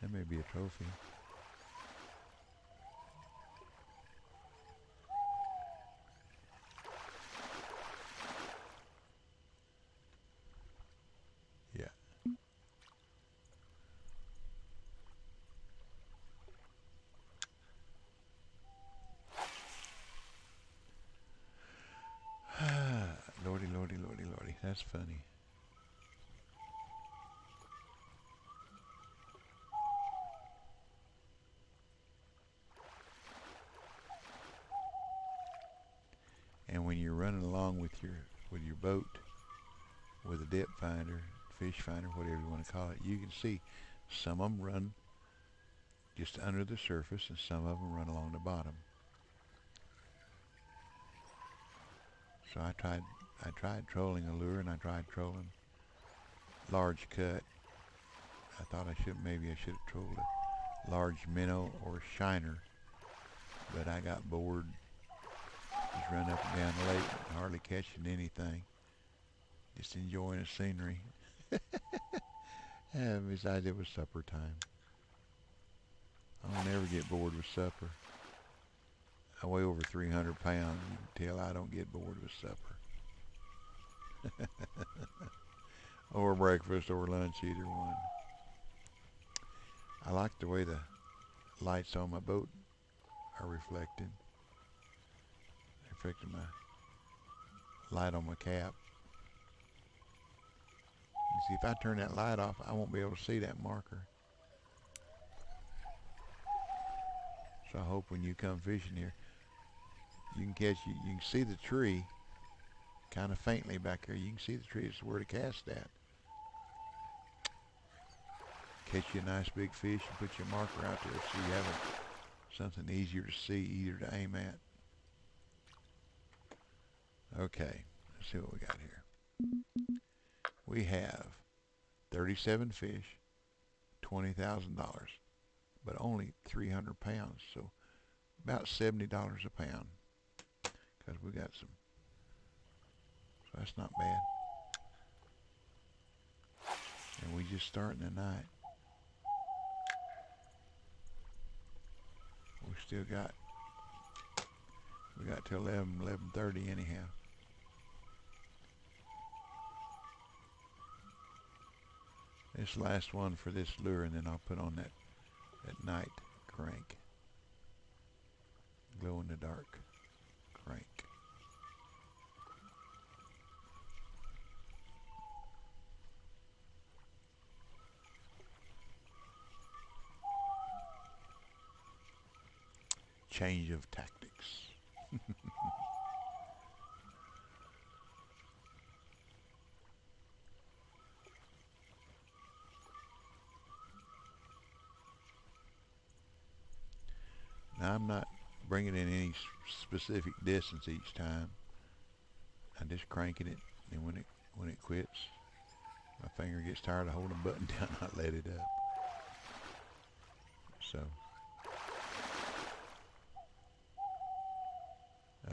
That may be a trophy. Yeah. That's funny. And when you're running along with your boat with a depth finder, fish finder, whatever you want to call it, you can see some of them run just under the surface and some of them run along the bottom. So I tried trolling a lure and I tried trolling large cut. Maybe I should have trolled a large minnow or shiner, but I got bored just running up and down the lake, hardly catching anything, just enjoying the scenery. And besides, it was supper time. I'll never get bored with supper. I weigh over 300 pounds. You can tell I don't get bored with supper. Or breakfast or lunch, either one. I like the way the lights on my boat are reflecting. They're reflecting my light on my cap. You see, if I turn that light off, I won't be able to see that marker. So I hope when you come fishing here, you can see the tree kind of faintly back there. You can see the tree. It's where to cast at. Catch you a nice big fish and put your marker out there so you have something easier to see, easier to aim at. Okay, let's see what we got here. We have 37 fish, $20,000, but only 300 pounds, so about $70 a pound. Because we got some, so that's not bad. And we just starting the night. We got till 11:30 anyhow. This last one for this lure, and then I'll put on that night crank, glow in the dark crank. Change of tactics. Now I'm not bringing in any specific distance each time. I'm just cranking it, and when it quits, my finger gets tired of holding the button down. I let it up. So,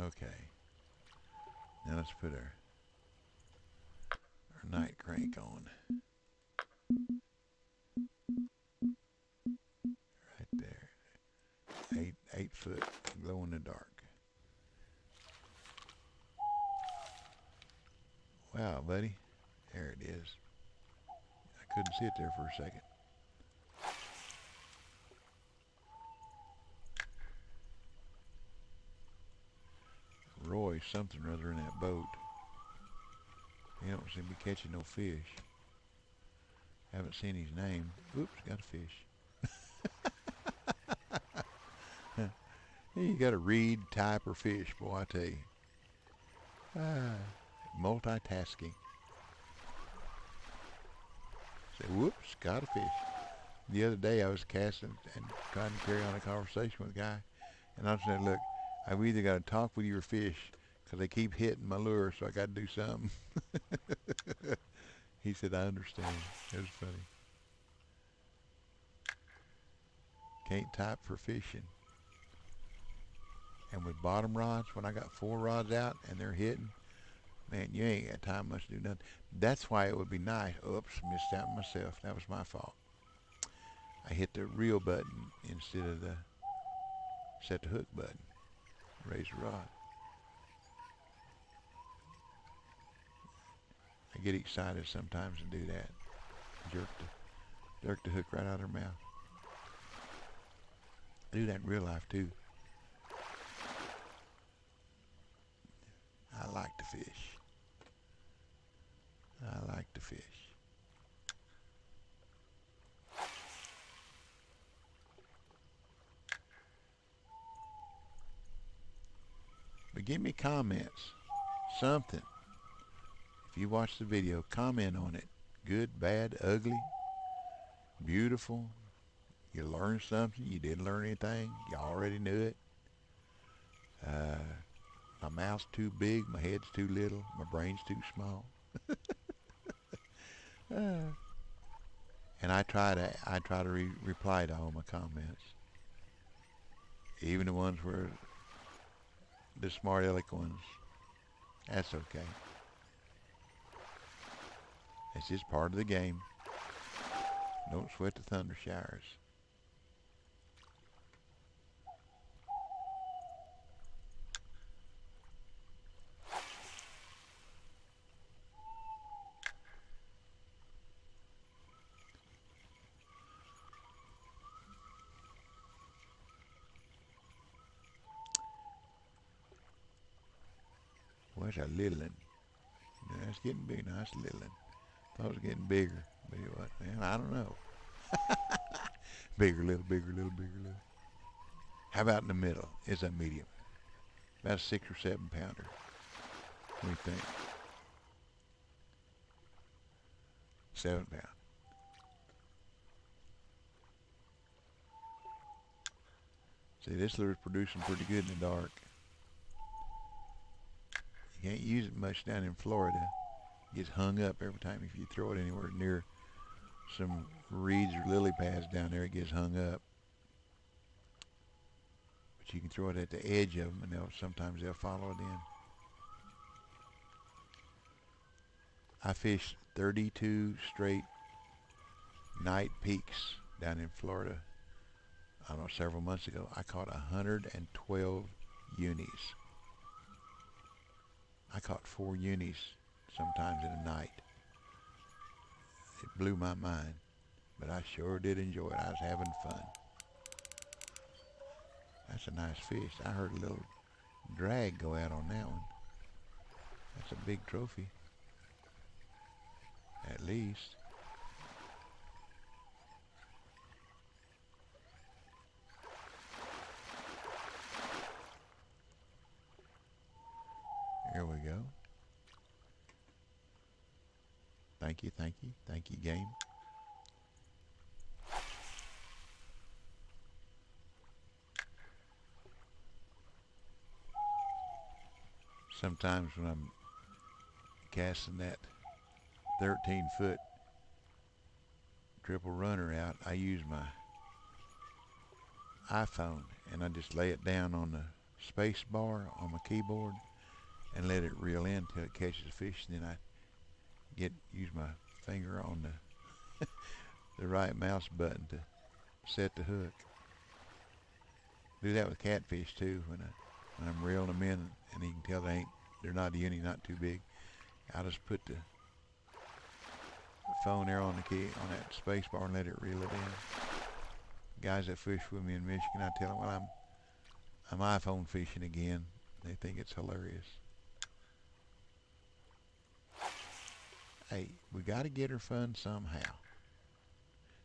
okay. Now let's put our night crank on. Right there. 8 foot, glow in the dark. Wow, buddy. There it is. I couldn't see it there for a second. Roy something or other in that boat. He don't seem to be catching no fish. Haven't seen his name. Oops, got a fish. You got to read, type, or fish, boy, I tell you. Multitasking. Say, whoops, got a fish. The other day I was casting and trying to carry on a conversation with a guy, and I said, look, I've either got to talk with your fish because they keep hitting my lure, so I got to do something. He said, I understand. It was funny. Can't type for fishing. And with bottom rods, when I got 4 rods out and they're hitting, man, you ain't got time much to do nothing. That's why it would be nice. Oops, missed out myself. That was my fault. I hit the reel button instead of the set the hook button. Raise the rod. I get excited sometimes and do that. Jerk the hook right out of their mouth. I do that in real life too. I like to fish. I like to fish. But give me comments. Something. If you watch the video, comment on it. Good, bad, ugly, beautiful. You learned something. You didn't learn anything. You already knew it. Uh, my mouth's too big. My head's too little. My brain's too small. Uh, and I try to reply to all my comments, even the ones where the smart aleck ones. That's okay. It's just part of the game. Don't sweat the thunder showers. Well, that's a little one. Yeah, it's getting big now. It's a little one. Thought it was getting bigger. But it was, man, I don't know. Bigger, little, bigger, little, bigger, little. How about in the middle? Is a medium? About a 6 or 7 pounder. What do you think? 7 pound. See, this lure's producing pretty good in the dark. You can't use it much down in Florida. It gets hung up every time if you throw it anywhere near some reeds or lily pads down there. It gets hung up. But you can throw it at the edge of them, and sometimes they'll follow it in. I fished 32 straight night peaks down in Florida. I don't know, several months ago. I caught 112 unis. I caught 4 unis sometimes in a night. It blew my mind, but I sure did enjoy it. I was having fun. That's a nice fish. I heard a little drag go out on that one. That's a big trophy, at least. Here we go. Thank you, thank you, thank you, game. Sometimes when I'm casting that 13-foot triple runner out, I use my iPhone and I just lay it down on the space bar on my keyboard and let it reel in until it catches a fish. And then I use my finger on the right mouse button to set the hook. Do that with catfish too. When I'm reeling them in, and you can tell they're not uni, not too big. I'll just put the phone there on the key on that space bar and let it reel it in. Guys that fish with me in Michigan, I tell them, well, I'm iPhone fishing again. They think it's hilarious. Hey, we got to get her fun somehow,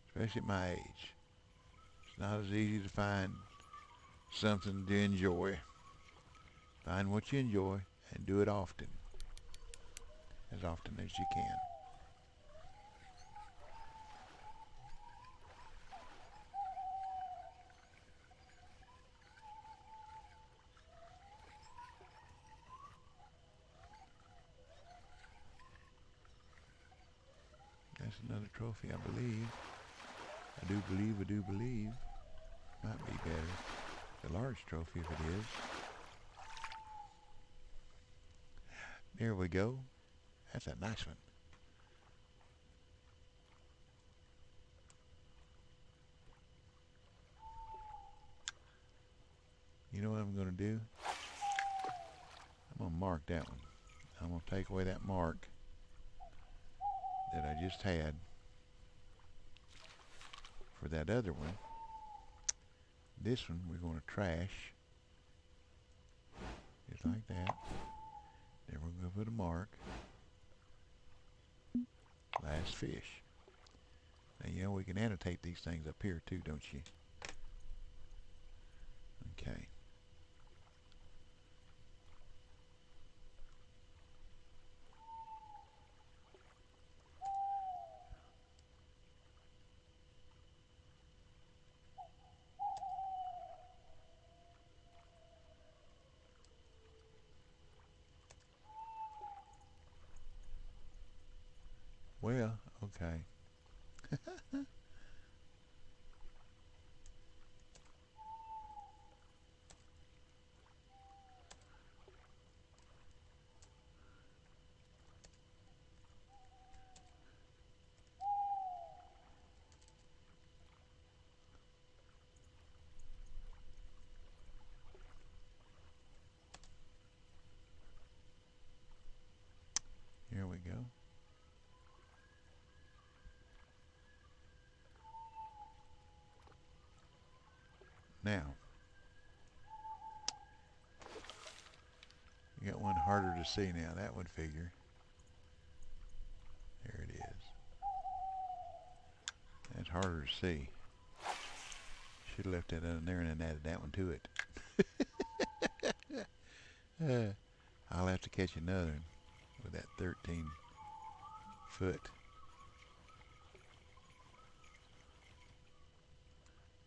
especially at my age. It's not as easy to find something to enjoy. Find what you enjoy and do it often, as often as you can. That's another trophy, I believe. I do believe. Might be better. The large trophy if it is. There we go. That's a nice one. You know what I'm going to do? I'm going to mark that one. I'm going to take away that mark that I just had for that other one. This one we're going to trash. Just like that. Then we're going to put a mark. Last fish. Now, you know, we can annotate these things up here too, don't you? Okay. Well, okay. Here we go. Now, you got one harder to see now. That would figure. There it is. That's harder to see. Should have left that in there and then added that one to it. I'll have to catch another one with that 13-foot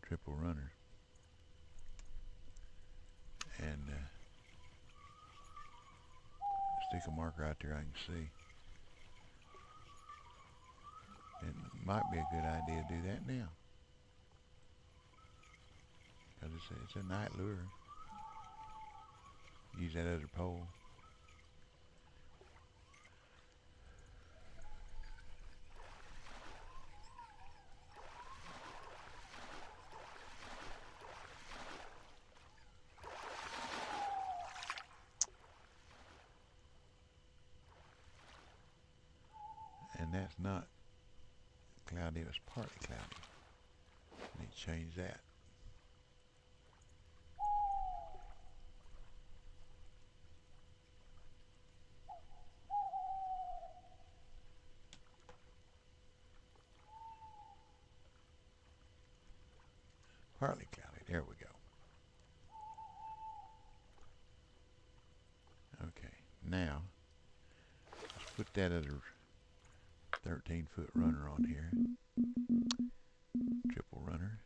triple runner. And stick a marker out there I can see. It might be a good idea to do that now. Because it's a night lure. Use that other pole. And that's not cloudy, it was partly cloudy. I need to change that. Partly cloudy, there we go. Okay, now let's put that other 13-foot runner on here. Triple runner.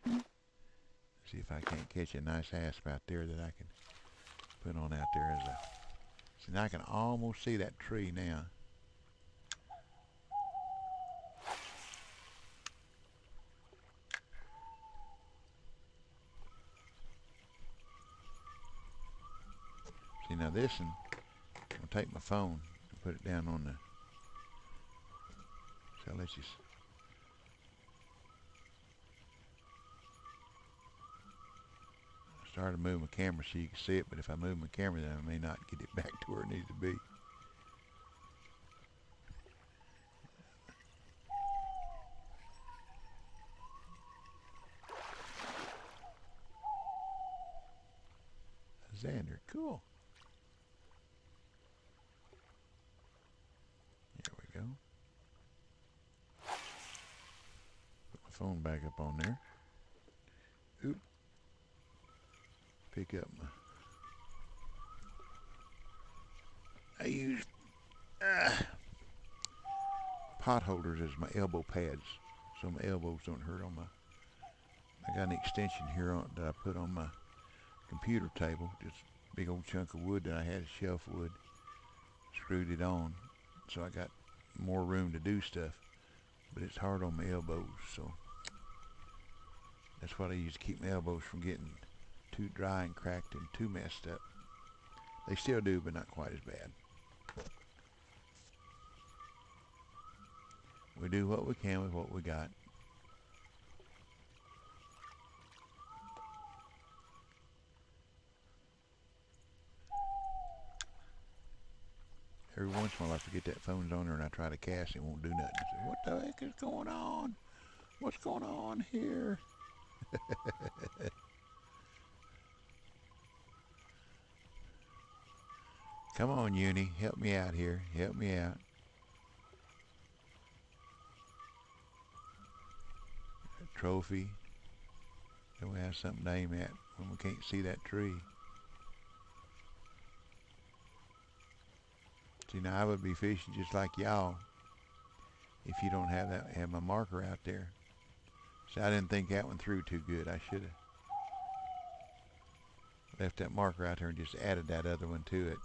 See if I can't catch a nice asp out there that I can put on out there as a... See, now I can almost see that tree now. See, now this one, I'll take my phone and put it down on the... So I'll let you... I started to move my camera so you can see it, but if I move my camera then I may not get it back to where it needs to be. Xander, cool. There we go. Put my phone back up on there. Oop. Pick up my... I use pot holders as my elbow pads so my elbows don't hurt on my... I got an extension here on, that I put on my computer table, just a big old chunk of wood that I had, shelf wood, screwed it on, so I got more room to do stuff, but it's hard on my elbows, so that's what I use to keep my elbows from getting too dry and cracked and too messed up. They still do, but not quite as bad. We do what we can with what we got. Every once in a while I forget that phone's on there and I try to cast and it won't do nothing. I say, what the heck is going on? What's going on here? Come on, Uni, help me out here. Help me out. trophy. Then we have something to aim at when we can't see that tree. See, now I would be fishing just like y'all if you don't have my marker out there. See, I didn't think that one through too good. I should have left that marker out there and just added that other one to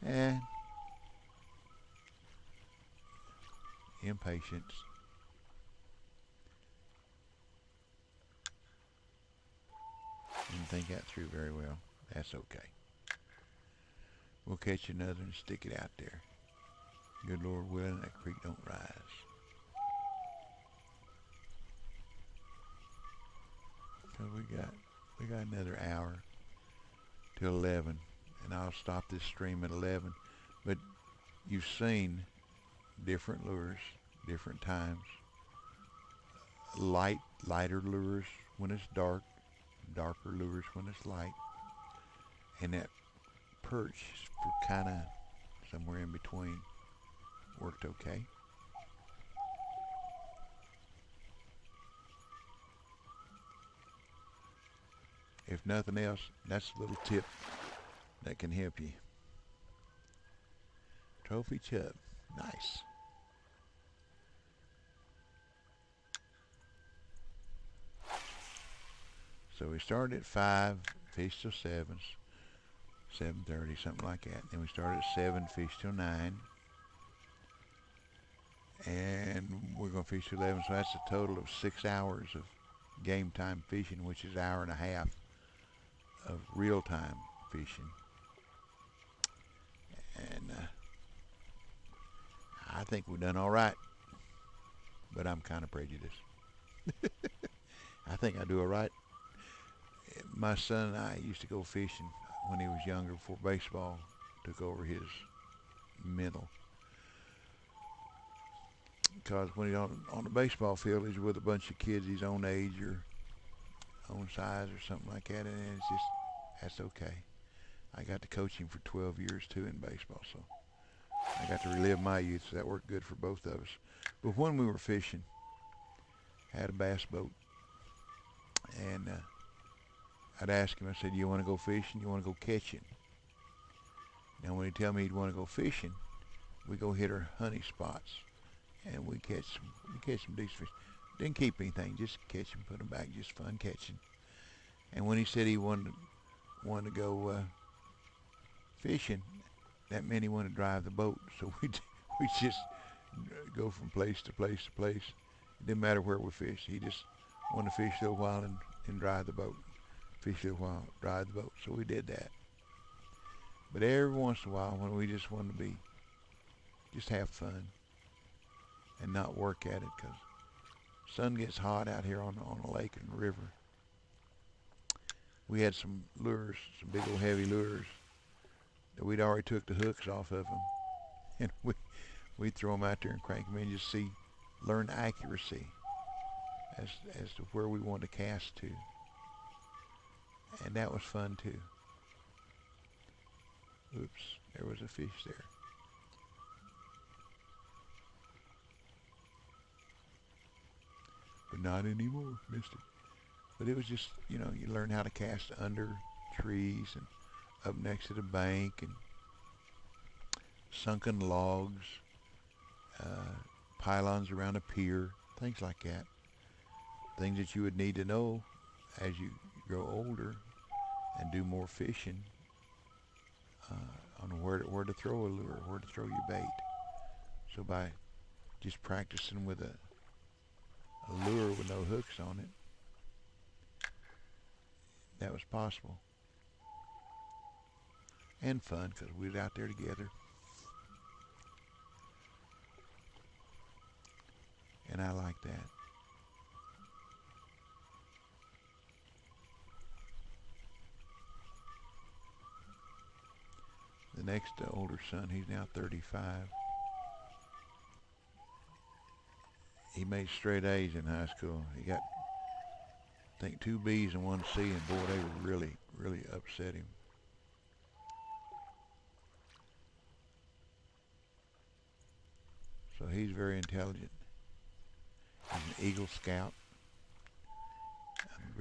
it. Impatience. Didn't think that through very well. That's okay. We'll catch another and stick it out there. Good Lord willing, that creek don't rise. So we got another hour till 11, and I'll stop this stream at 11. But you've seen different lures, different times. Lighter lures when it's dark, darker lures when it's light, and that perch for kind of somewhere in between worked okay. If nothing else, that's a little tip that can help you. Trophy chub, nice. So we started at 5, fished till 7, 7:30, something like that. Then we started at 7, fished till 9. And we're going to fish till 11, so that's a total of 6 hours of game time fishing, which is an hour and a half of real time fishing. And I think we've done all right, but I'm kind of prejudiced. I think I do all right. My son and I used to go fishing when he was younger before baseball took over his mental. Because when he's on the baseball field, he's with a bunch of kids his own age or own size or something like that, and it's just, that's okay. I got to coach him for 12 years too in baseball, so I got to relive my youth, so that worked good for both of us. But when we were fishing, I had a bass boat, and I'd ask him, I said, you want to go fishing? You want to go catching? Now when he'd tell me he'd want to go fishing, we go hit our honey spots, and we catch some decent fish. Didn't keep anything, just catch them, put them back, just fun catching. And when he said he wanted to go fishing, that meant he wanted to drive the boat. So we just go from place to place to place. It didn't matter where we fished. He just wanted to fish a little while and drive the boat. Fish a little while, drive the boat. So we did that. But every once in a while, when we just wanted to just have fun and not work at it, because sun gets hot out here on the lake and the river. We had some lures, some big old heavy lures that we'd already took the hooks off of them, and we'd throw them out there and crank them in, just learn accuracy as to where we wanted to cast to, and that was fun too. Oops, there was a fish there. But not anymore, missed it. But it was just, you learn how to cast under trees and up next to the bank and sunken logs, pylons around a pier, things like that. Things that you would need to know as you grow older and do more fishing on where to throw a lure, where to throw your bait. So by just practicing with a lure with no hooks on it, that was possible. And fun, because we was out there together. And I like that. The next older son, he's now 35. He made straight A's in high school. He got, I think, 2 B's and 1 C, and boy, they really, really upset him. So he's very intelligent. He's an Eagle Scout.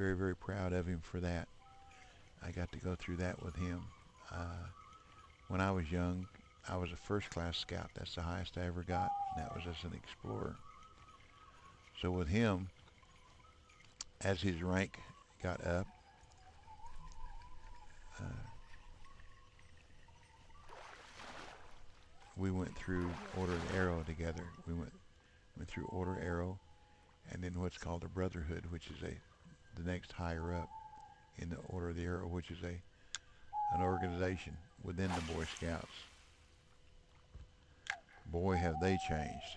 very, very proud of him for that. I got to go through that with him. Uh, when I was young, I was a first class scout. That's the highest I ever got, and that was as an explorer. So with him, as his rank got up, uh, we went through Order of the Arrow together. We went through Order Arrow, and then what's called a Brotherhood, which is the next higher up in the Order of the Arrow, which is an organization within the Boy Scouts. Boy, have they changed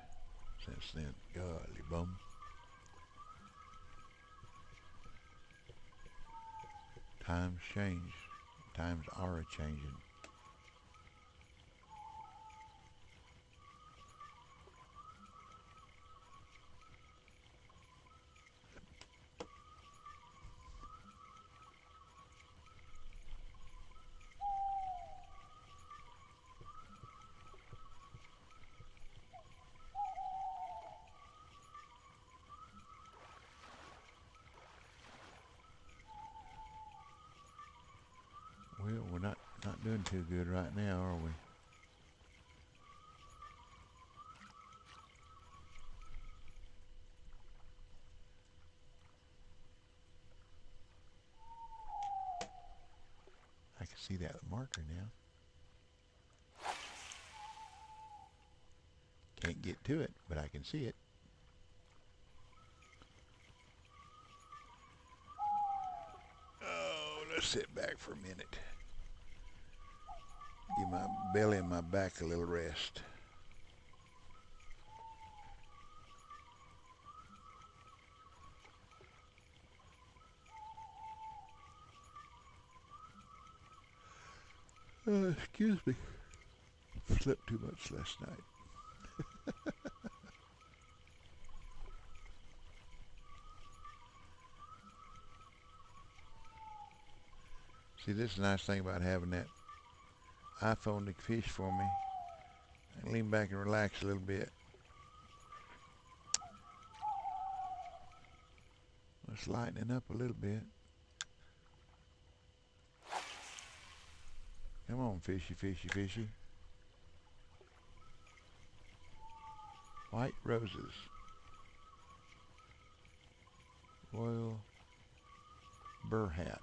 since then. Golly bum. Times change. Times are a changing. Well, we're not doing too good right now, are we? I can see that marker now. Can't get to it, but I can see it. Oh, let's sit back for a minute. Give my belly and my back a little rest. Excuse me. Slept too much last night. See, this is the nice thing about having that iPhone to fish for me. I can lean back and relax a little bit. Let's lighten it up a little bit. Come on, fishy, fishy, fishy. White roses. Royal burr hat.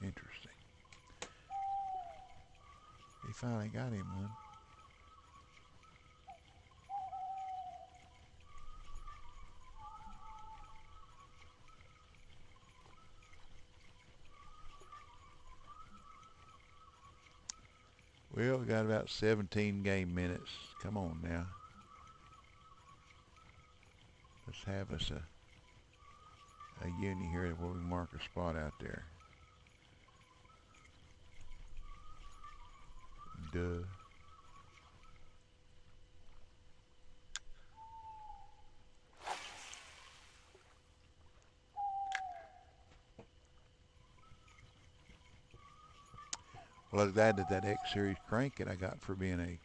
Interesting. He finally got him one. Well, we got about 17 game minutes. Come on now. Let's have us a uni here where we mark a spot out there. Duh. Well, I was glad that that X Series crank that I got for being a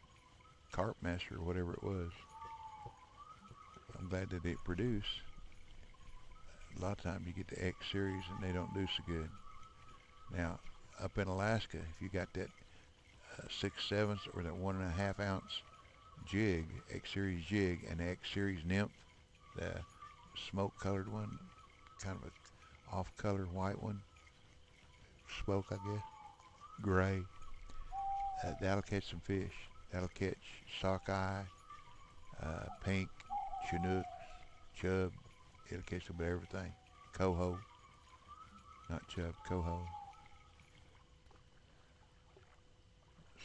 carp master or whatever it was. I'm glad that it produced. A lot of times you get the X Series and they don't do so good. Now, up in Alaska, if you got that 6/7 or that 1.5 ounce jig, X Series jig, and the X Series nymph, the smoke colored one, kind of a off color white one, smoke I guess, gray, that'll catch some fish. That'll catch sockeye, pink, chinook, chub. It'll catch about everything. Coho, not chub, coho.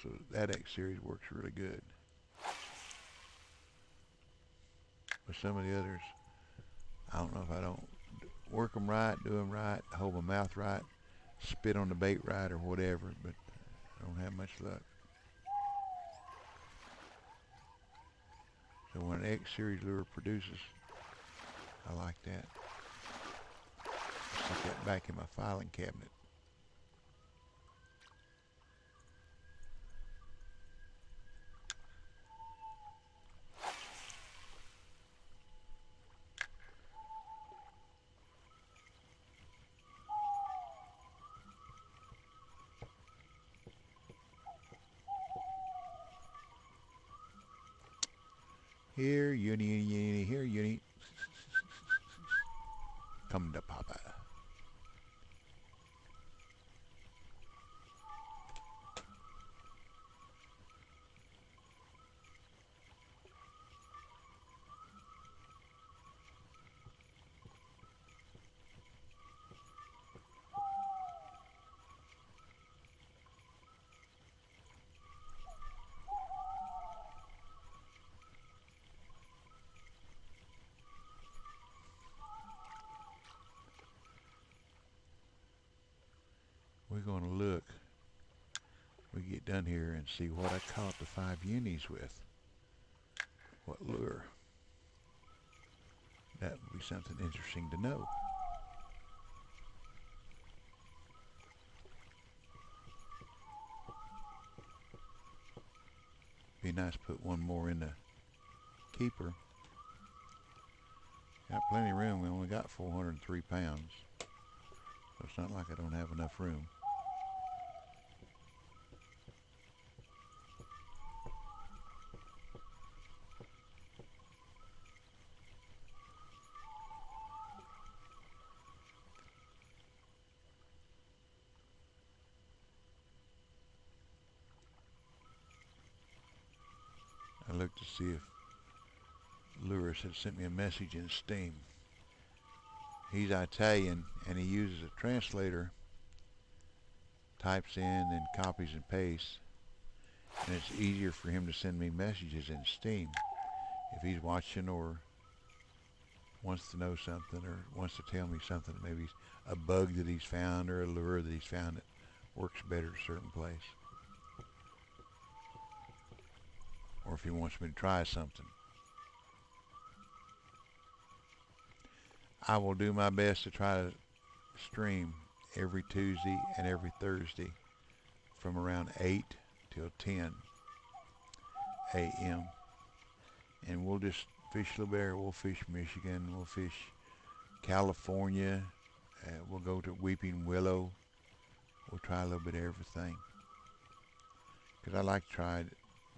So that X Series works really good. But some of the others, I don't know if I don't work them right, do them right, hold my mouth right, spit on the bait right or whatever, but I don't have much luck. So when an X Series lure produces, I like that. Stick that back in my filing cabinet. Here, uni, here, uni. Come to Papa. We're going to look. We get done here and see what I caught the 5 unis with. What lure? That would be something interesting to know. Be nice to put one more in the keeper. Got plenty of room. We only got 403 pounds. So it's not like I don't have enough room. I looked to see if Lewis had sent me a message in Steam. He's Italian and he uses a translator, types in and copies and pastes, and it's easier for him to send me messages in Steam if he's watching or wants to know something or wants to tell me something, maybe a bug that he's found or a lure that he's found that works better at a certain place, or if he wants me to try something. I will do my best to try to stream every Tuesday and every Thursday from around 8 till 10 a.m. And we'll just fish a little bit. We'll fish Michigan. We'll fish California. We'll go to Weeping Willow. We'll try a little bit of everything. Because I like to try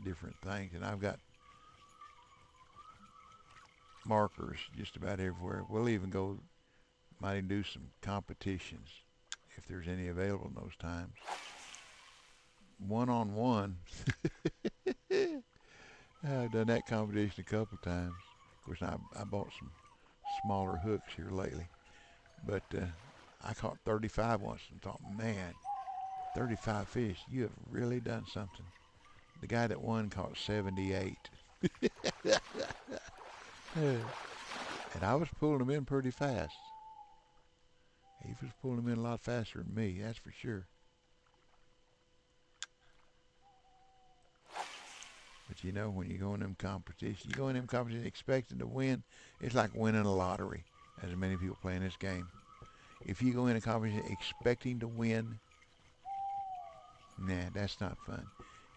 different things. And I've got markers just about everywhere. We'll even go, might even do some competitions if there's any available in those times. One-on-one. I've done that competition a couple times. Of course, I bought some smaller hooks here lately. But I caught 35 once and thought, man, 35 fish, you have really done something. The guy that won caught 78. And I was pulling them in pretty fast. He was pulling them in a lot faster than me, that's for sure. But you know, when you go in them competitions, expecting to win, it's like winning a lottery, as many people playing this game. If you go in a competition expecting to win, nah, that's not fun.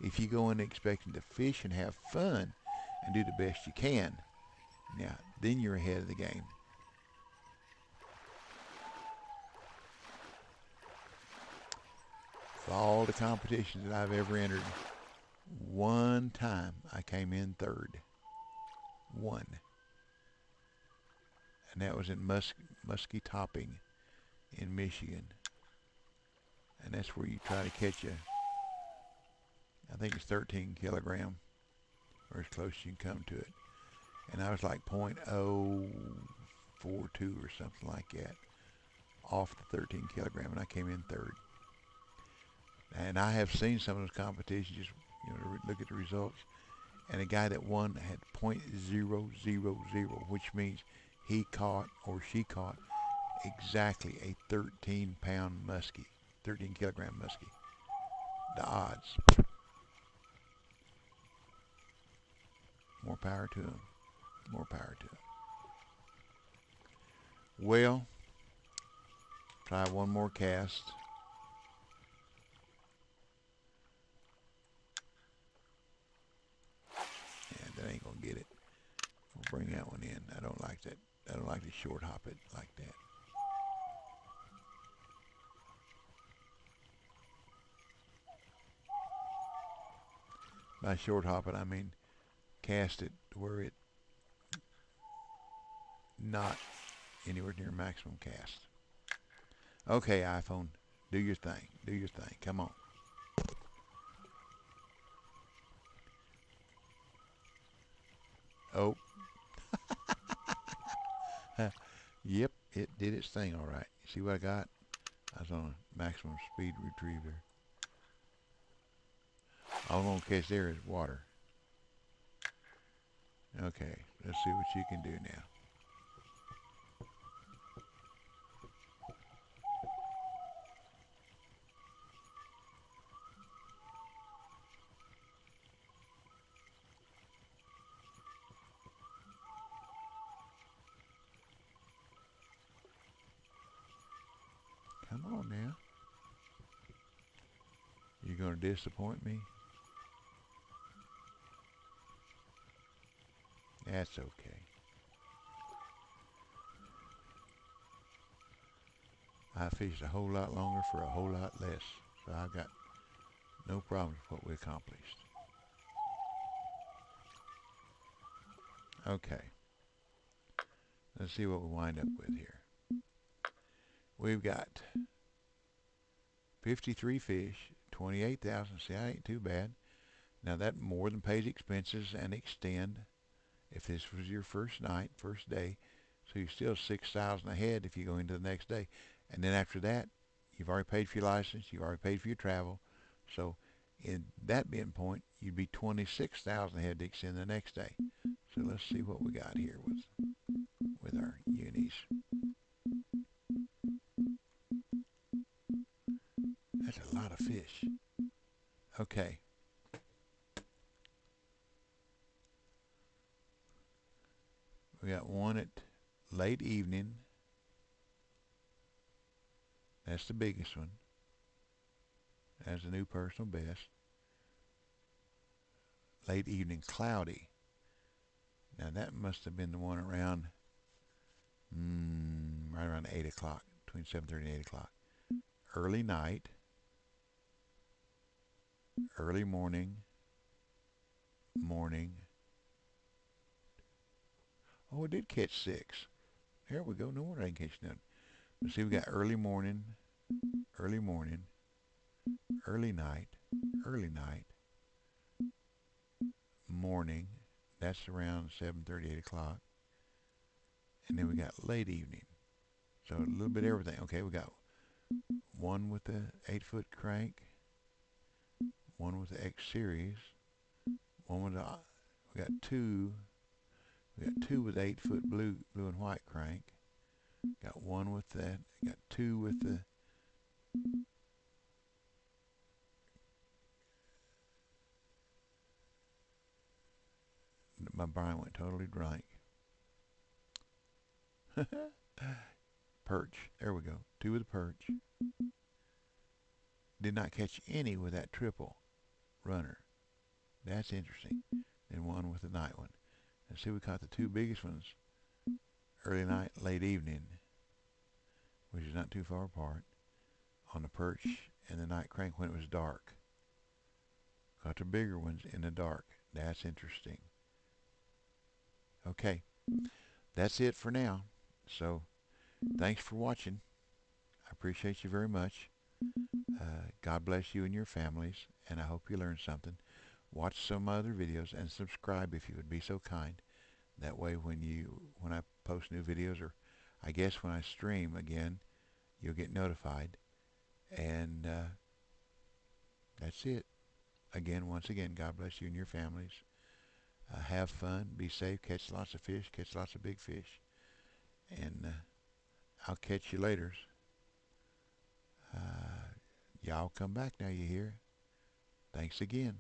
If you go in expecting to fish and have fun and do the best you can, now, then you're ahead of the game. For all the competitions that I've ever entered, one time I came in third. One. And that was in Muskie Topping in Michigan. And that's where you try to catch I think it's 13 kilogram, or as close as you can come to it. And I was like .042 or something like that off the 13 kilogram, and I came in third. And I have seen some of those competitions, just look at the results, and a guy that won had .000, which means he caught or she caught exactly a 13-pound muskie, 13 kilogram muskie. The odds. More power to him. More power to him. Well, try one more cast. Yeah, that ain't gonna get it. We'll bring that one in. I don't like that. I don't like to short hop it like that. By short hop it, I mean cast it to where it not anywhere near maximum cast. Okay, iPhone, do your thing. Do your thing. Come on. Oh, yep, it did its thing all right. See what I got? I was on a maximum speed retriever. All I'm gonna catch there is water. Okay, let's see what you can do now. Come on now. You're gonna disappoint me? That's okay. I fished a whole lot longer for a whole lot less, so I've got no problems with what we accomplished. Okay, let's see what we wind up with here. We've got 53 fish, 28,000. See, that ain't too bad. Now that more than pays expenses and extend. If this was your first night, first day, so you're still 6,000 ahead if you go into the next day, and then after that, you've already paid for your license, you've already paid for your travel. So, in that being point, you'd be 26,000 ahead to extend the next day. So let's see what we got here with our unis. That's a lot of fish. Okay, we got one at late evening. That's the biggest one. That's the new personal best. Late evening, cloudy. Now that must have been the one around right around 8 o'clock, between 7:30 and 8 o'clock. Early night, early morning, morning. Oh, it did catch 6. There we go. No wonder I didn't catch none. Let's see, we got early morning, early night, morning. That's around 7:30, 8 o'clock. And then we got late evening. So a little bit of everything. Okay, we got one with the 8-foot crank, one with the X series, one with the, we got two, we got two with 8-foot blue and white crank. Got one with that. Got two with the, my brain went totally blank. Perch. There we go. Two with the perch. Did not catch any with that triple runner. That's interesting. And one with the night one. And see, we caught the two biggest ones early night, late evening, which is not too far apart, on the perch and the night crank when it was dark. Caught the bigger ones in the dark. That's interesting. Okay, that's it for now. So, thanks for watching. I appreciate you very much. God bless you and your families, and I hope you learned something. Watch some other videos and subscribe if you would be so kind. That way, when I post new videos, or I guess when I stream again, you'll get notified. And that's it. Again, once again, God bless you and your families. Have fun, be safe, catch lots of fish, catch lots of big fish, and I'll catch you later. Y'all come back now, you hear? Thanks again.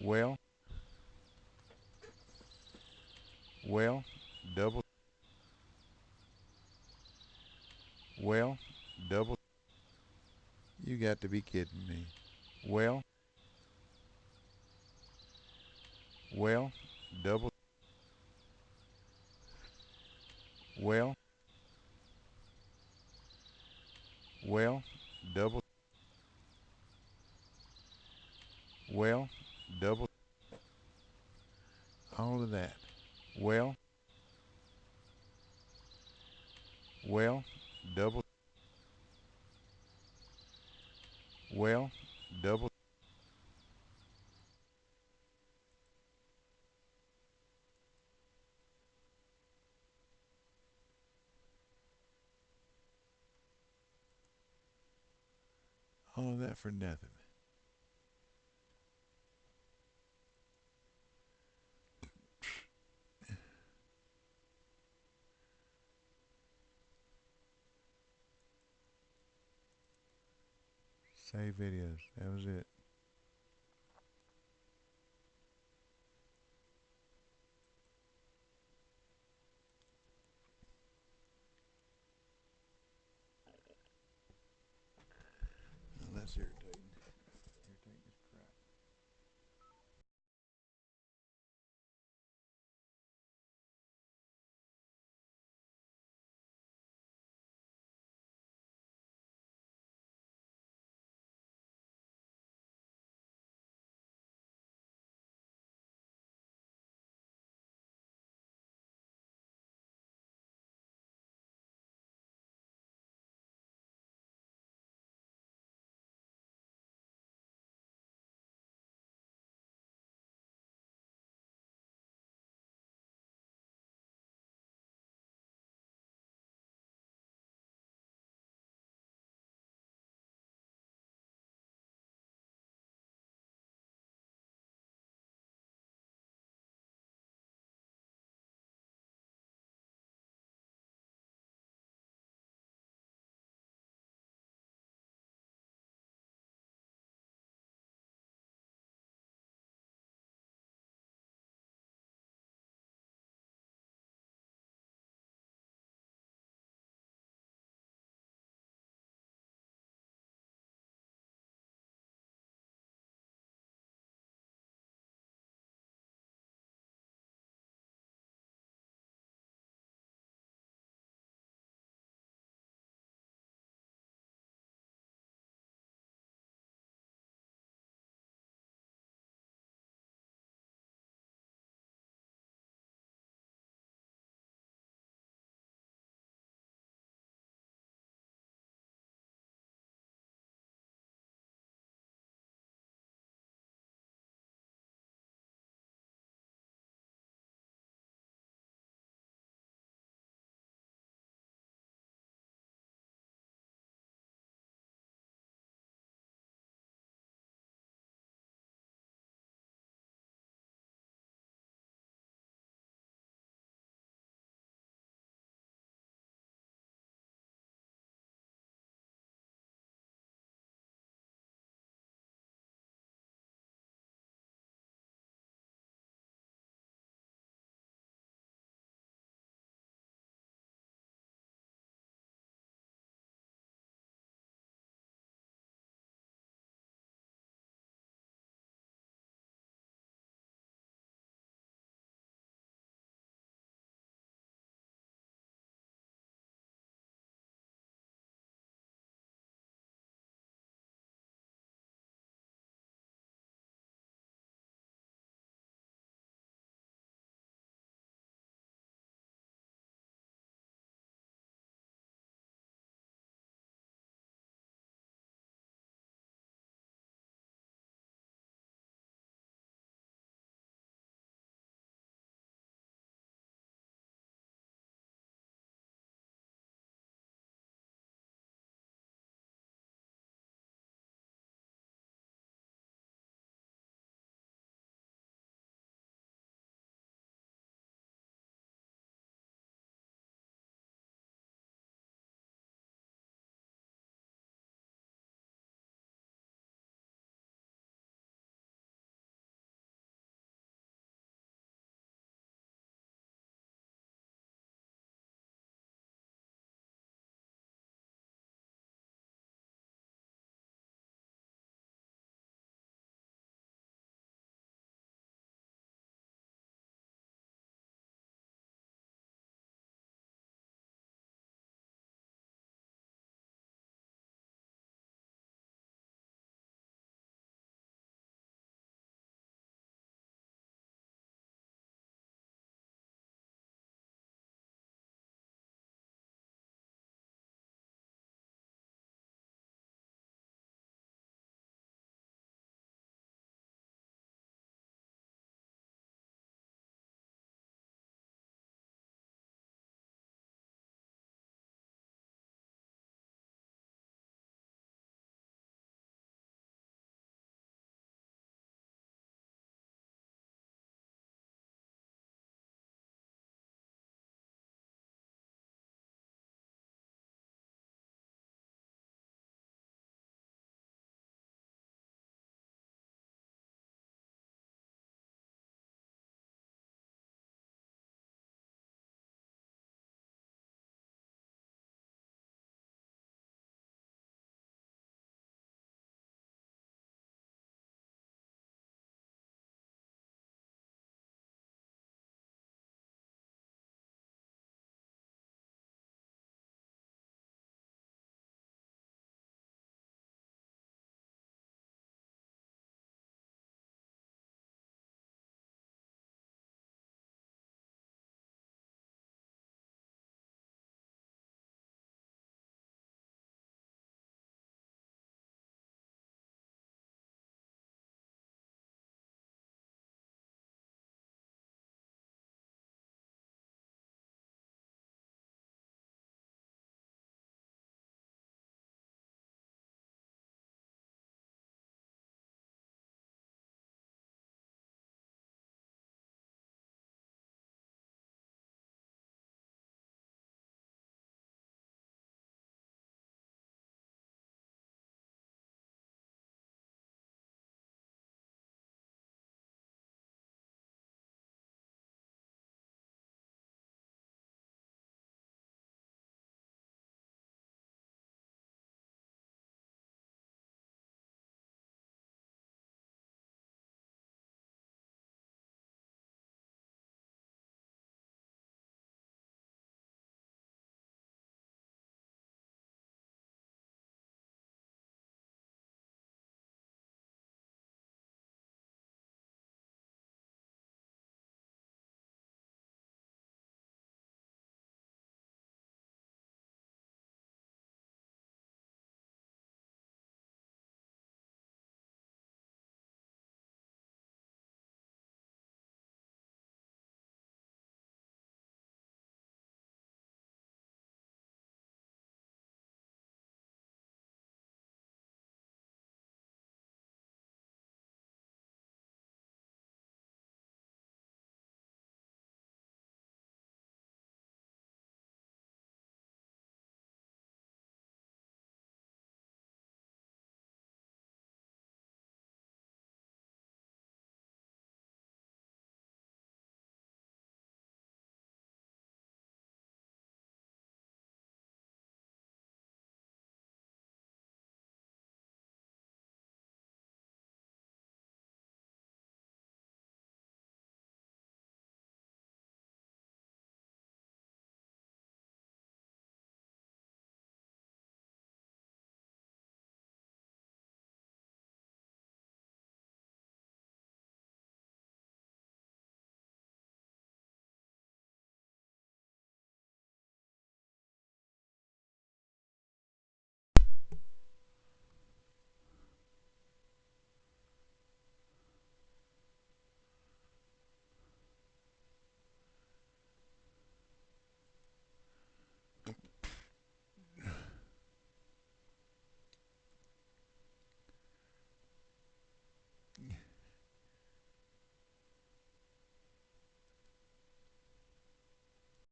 Well, well, double, well, double. You got to be kidding me. Well, well, double, well, well, double, well, double, all of that. Well, well, double, well, double. All of that for nothing. Save videos. That was it.